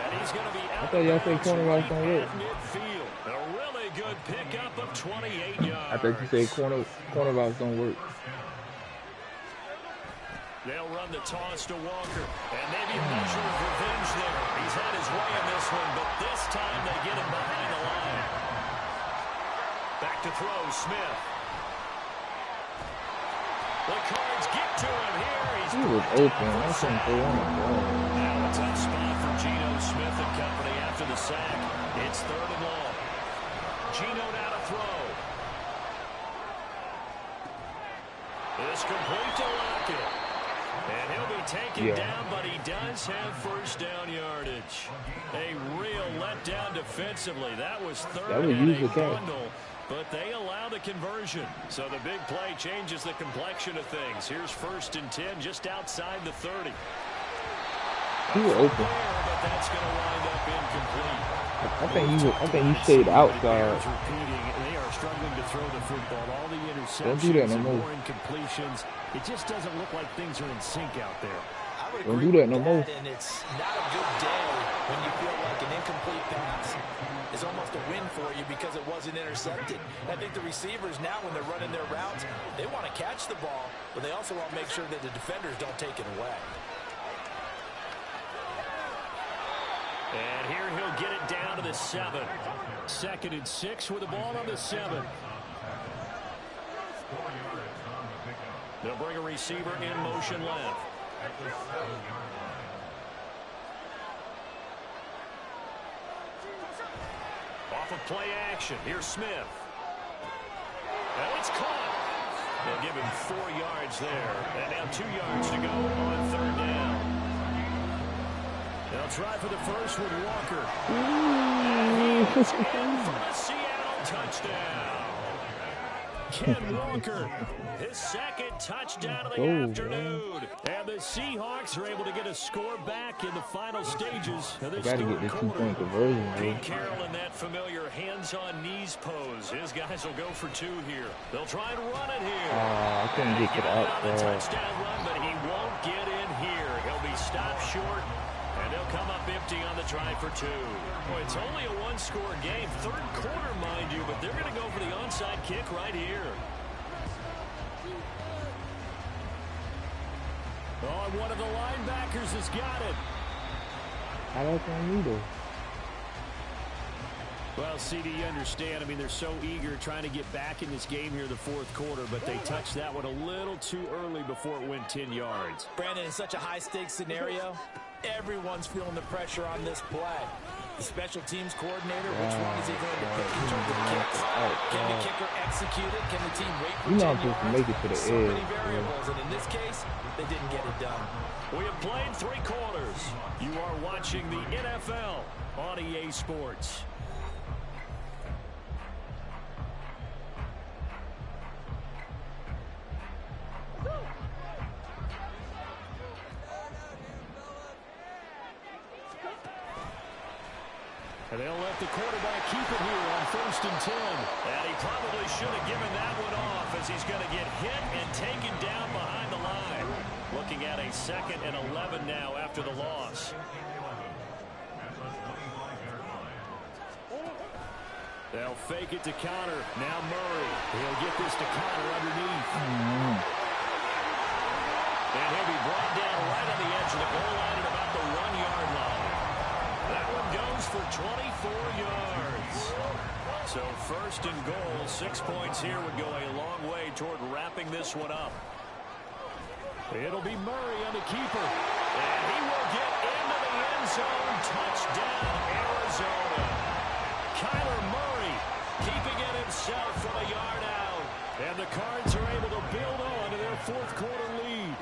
And he's going to be out. I thought y'all said cornerbacks don't work. Midfield. A really good pickup of 28 yards. I thought you said cornerbacks don't work. They'll run the toss to Walker. And maybe a measure of revenge there. He's had his way in this one, but this time they get him behind the line. Back to throw, Smith. The Cards get to him here. He was open. I couldn't throw on the ball. Now a tough spot for Geno Smith and company after the sack. It's 3rd and long. Geno now to throw. It's complete to Lockett. And he'll be taken down, but he does have first down yardage. A real letdown defensively. That was third and a bundle, but they allow the conversion. So the big play changes the complexion of things. Here's 1st and 10 just outside the 30. He was open. But that's going to wind up incomplete. I think he stayed outside. They are struggling to throw the football. All the interceptions, Don't do that no more. More incompletions. It just doesn't look like things are in sync out there. I would Don't agree do that no with more. And it's not a good day when you feel like an incomplete pass is almost a win for you because it wasn't intercepted. I think the receivers now, when they're running their routes, they want to catch the ball, but they also want to make sure that the defenders don't take it away. And here he'll get it down to the 7. 2nd and 6 with the ball on the 7. They'll bring a receiver in motion left. Off of play action. Here's Smith. And it's caught. They'll give him 4 yards there. And now 2 yards to go on 3rd down. They'll try for the first with Walker. And he is in for a Seattle touchdown. Ken Walker, his 2nd touchdown of the afternoon. And the Seahawks are able to get a score back in the final stages of this Got to get the 2-point conversion. Pete Carroll in that familiar hands-on knees pose. His guys will go for 2 here. They'll try and run it here. I couldn't get to the outside. Touchdown run, but he won't get in here. He'll be stopped short. And they'll come up empty on the try for 2. Boy, it's only a 1-score game. 3rd quarter, mind you, but they're going to go for the onside kick right here. Oh, and one of the linebackers has got it. How that's on me, though? Well, CD, you understand. I mean, they're so eager trying to get back in this game here in the 4th quarter, but they touched that one a little too early before it went 10 yards. Brandon, in such a high-stakes scenario, everyone's feeling the pressure on this play. The special teams coordinator, which one is he going to pick in terms of kicks? Can the kicker execute it? Can the team wait for 10 yards? Supposed to make it to the so edge. many variables, and in this case, they didn't get it done. We have played 3 quarters. You are watching the NFL on EA Sports. And they'll let the quarterback keep it here on 1st and 10. And he probably should have given that one off as he's going to get hit and taken down behind the line. Looking at a 2nd and 11 now after the loss. They'll fake it to Connor. Now Murray. He'll get this to Connor underneath. And he'll be brought down right on the edge of the goal line at about the 1-yard line. That one goes for 24 yards. So 1st and goal, 6 points here would go a long way toward wrapping this one up. It'll be Murray on the keeper. And he will get into the end zone. Touchdown, Arizona. Kyler Murray keeping it himself from a yard out. And the Cards are able to build on to their 4th quarter lead.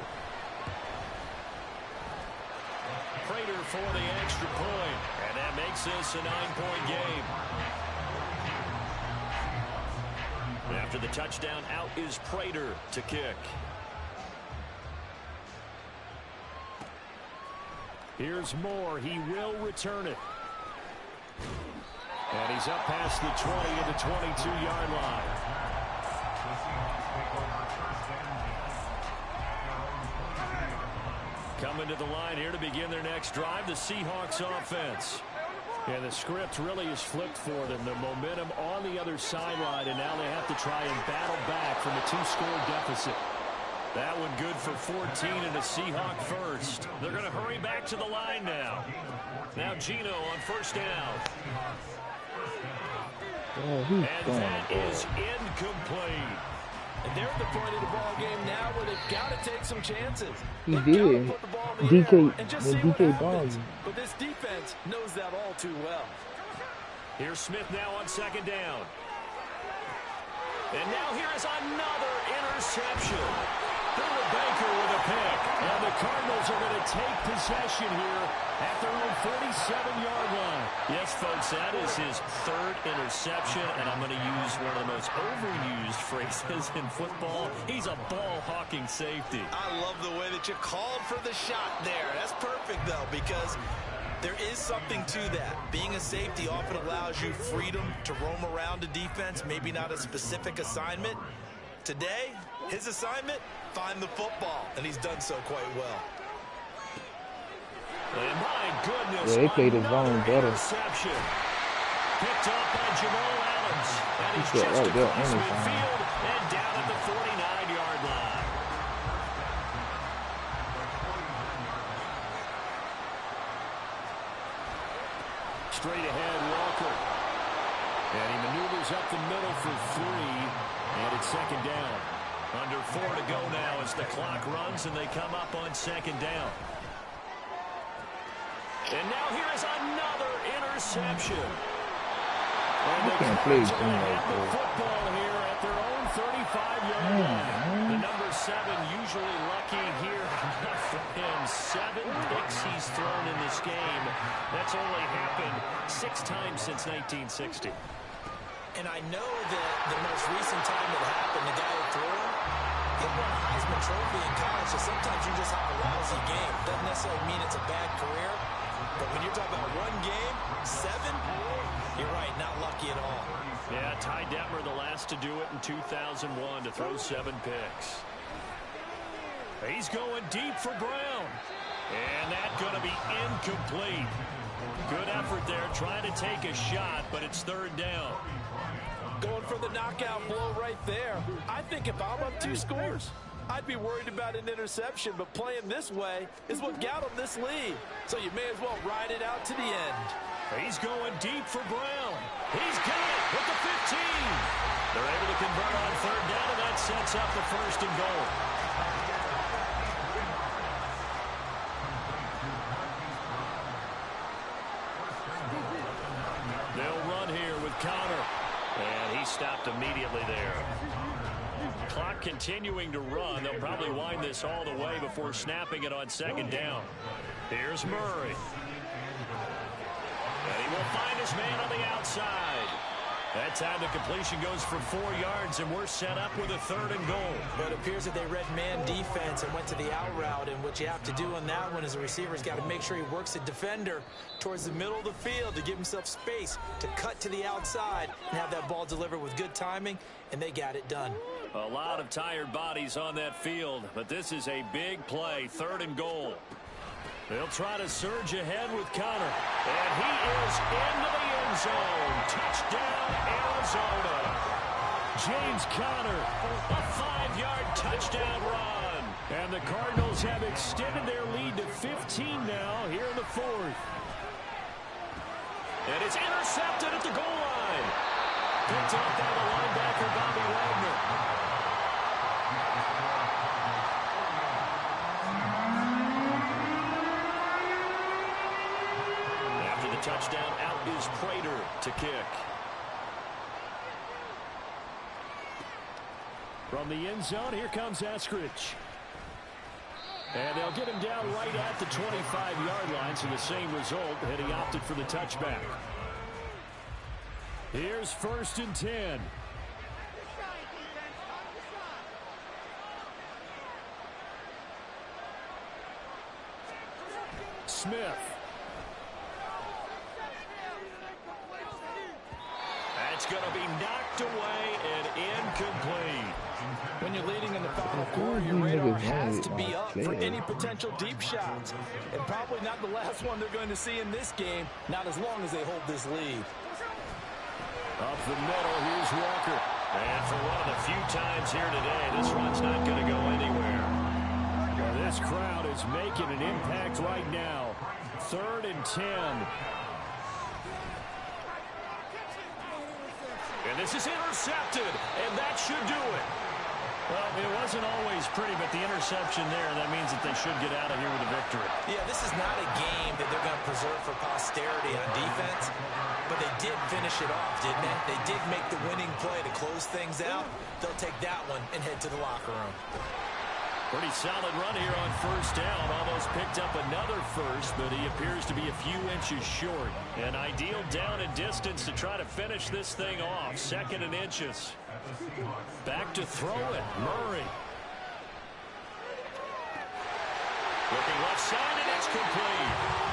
Prater for the extra point. And that makes this a 9-point game. After the touchdown, out is Prater to kick. Here's Moore. He will return it. And he's up past the 20 to the 22-yard line. Coming to the line here to begin their next drive, the Seahawks offense. And the script really is flipped for them. The momentum on the other sideline, and now they have to try and battle back from a 2-score deficit. That one good for 14 and a Seahawk first. They're going to hurry back to the line now. Now Gino on first down. And that is incomplete. And they're at the point of the ball game now where they've got to take some chances. He did. DK balls. But this defense knows that all too well. Here's Smith now on second down. And now here is another interception. Billy Baker with a pick. And the Cardinals are going to take possession here at their own 47-yard line. Yes, folks, that is his third interception, and I'm going to use one of the most overused phrases in football. He's a ball-hawking safety. I love the way that you called for the shot there. That's perfect, though, because there is something to that. Being a safety often allows you freedom to roam around the defense, maybe not a specific assignment. Today, his assignment, find the football, and he's done so quite well. And my goodness, yeah, they played his zone better. Interception. Picked up by Jamal Adams. And he's just across midfield and down at the 49-yard line. Straight ahead, Walker. And he maneuvers up the middle for 3. And it's second down. Under 4 to go now as the clock runs and they come up on second down. And now here is another interception. And you can't play the football here at their own 35-yard line. The number 7 usually lucky here. Not for him. 7 picks he's thrown in this game. That's only happened 6 times since 1960. And I know that the most recent time it happened, the guy who threw him, he won a Heisman Trophy in college, so sometimes you just have a lousy game. Doesn't necessarily mean it's a bad career, but when you're talking about one game, 7, you're right, not lucky at all. Yeah, Ty Detmer, the last to do it in 2001, to throw 7 picks. He's going deep for Brown. And that's going to be incomplete. Good effort there, trying to take a shot, but it's third down. Going for the knockout blow right there. I think if I'm up 2 scores, I'd be worried about an interception, but playing this way is what got him this lead. So you may as well ride it out to the end. He's going deep for Brown. He's got it with the 15. They're able to convert on third down, and that sets up the first and goal. They'll run here with Connor. And he stopped immediately there. Clock continuing to run. They'll probably wind this all the way before snapping it on second down. Here's Murray. And he will find his man on the outside. That time the completion goes for 4 yards, and we're set up with a third and goal. But it appears that they read man defense and went to the out route, and what you have to do on that one as a receiver's got to make sure he works the defender towards the middle of the field to give himself space to cut to the outside and have that ball delivered with good timing, and they got it done. A lot of tired bodies on that field, but this is a big play, third and goal. They'll try to surge ahead with Connor. And he is into the end zone. Touchdown, Arizona. James Conner, a 5-yard touchdown run. And the Cardinals have extended their lead to 15 now here in the 4th. And it's intercepted at the goal line. Picked up by the linebacker, Bobby Wagner. Touchdown, out is Prater to kick. From the end zone, here comes Eskridge. And they'll get him down right at the 25-yard line, so the same result, and he opted for the touchback. Here's 1st and 10. Smith. It's going to be knocked away and incomplete. When you're leading in the final quarter, your radar has to be up for any potential deep shots. And probably not the last one they're going to see in this game, not as long as they hold this lead. Up the middle, here's Walker. And for one of the few times here today, this run's not going to go anywhere. Well, this crowd is making an impact right now. 3rd and 10. And this is intercepted, and that should do it. Well, it wasn't always pretty, but the interception there, that means that they should get out of here with a victory. Yeah, this is not a game that they're going to preserve for posterity on defense, but they did finish it off, didn't they? They did make the winning play to close things out. They'll take that one and head to the locker room. Pretty solid run here on 1st down. Almost picked up another first, but he appears to be a few inches short. An ideal down and distance to try to finish this thing off. 2nd and inches. Back to throw it. Murray. Looking left side, and it's complete.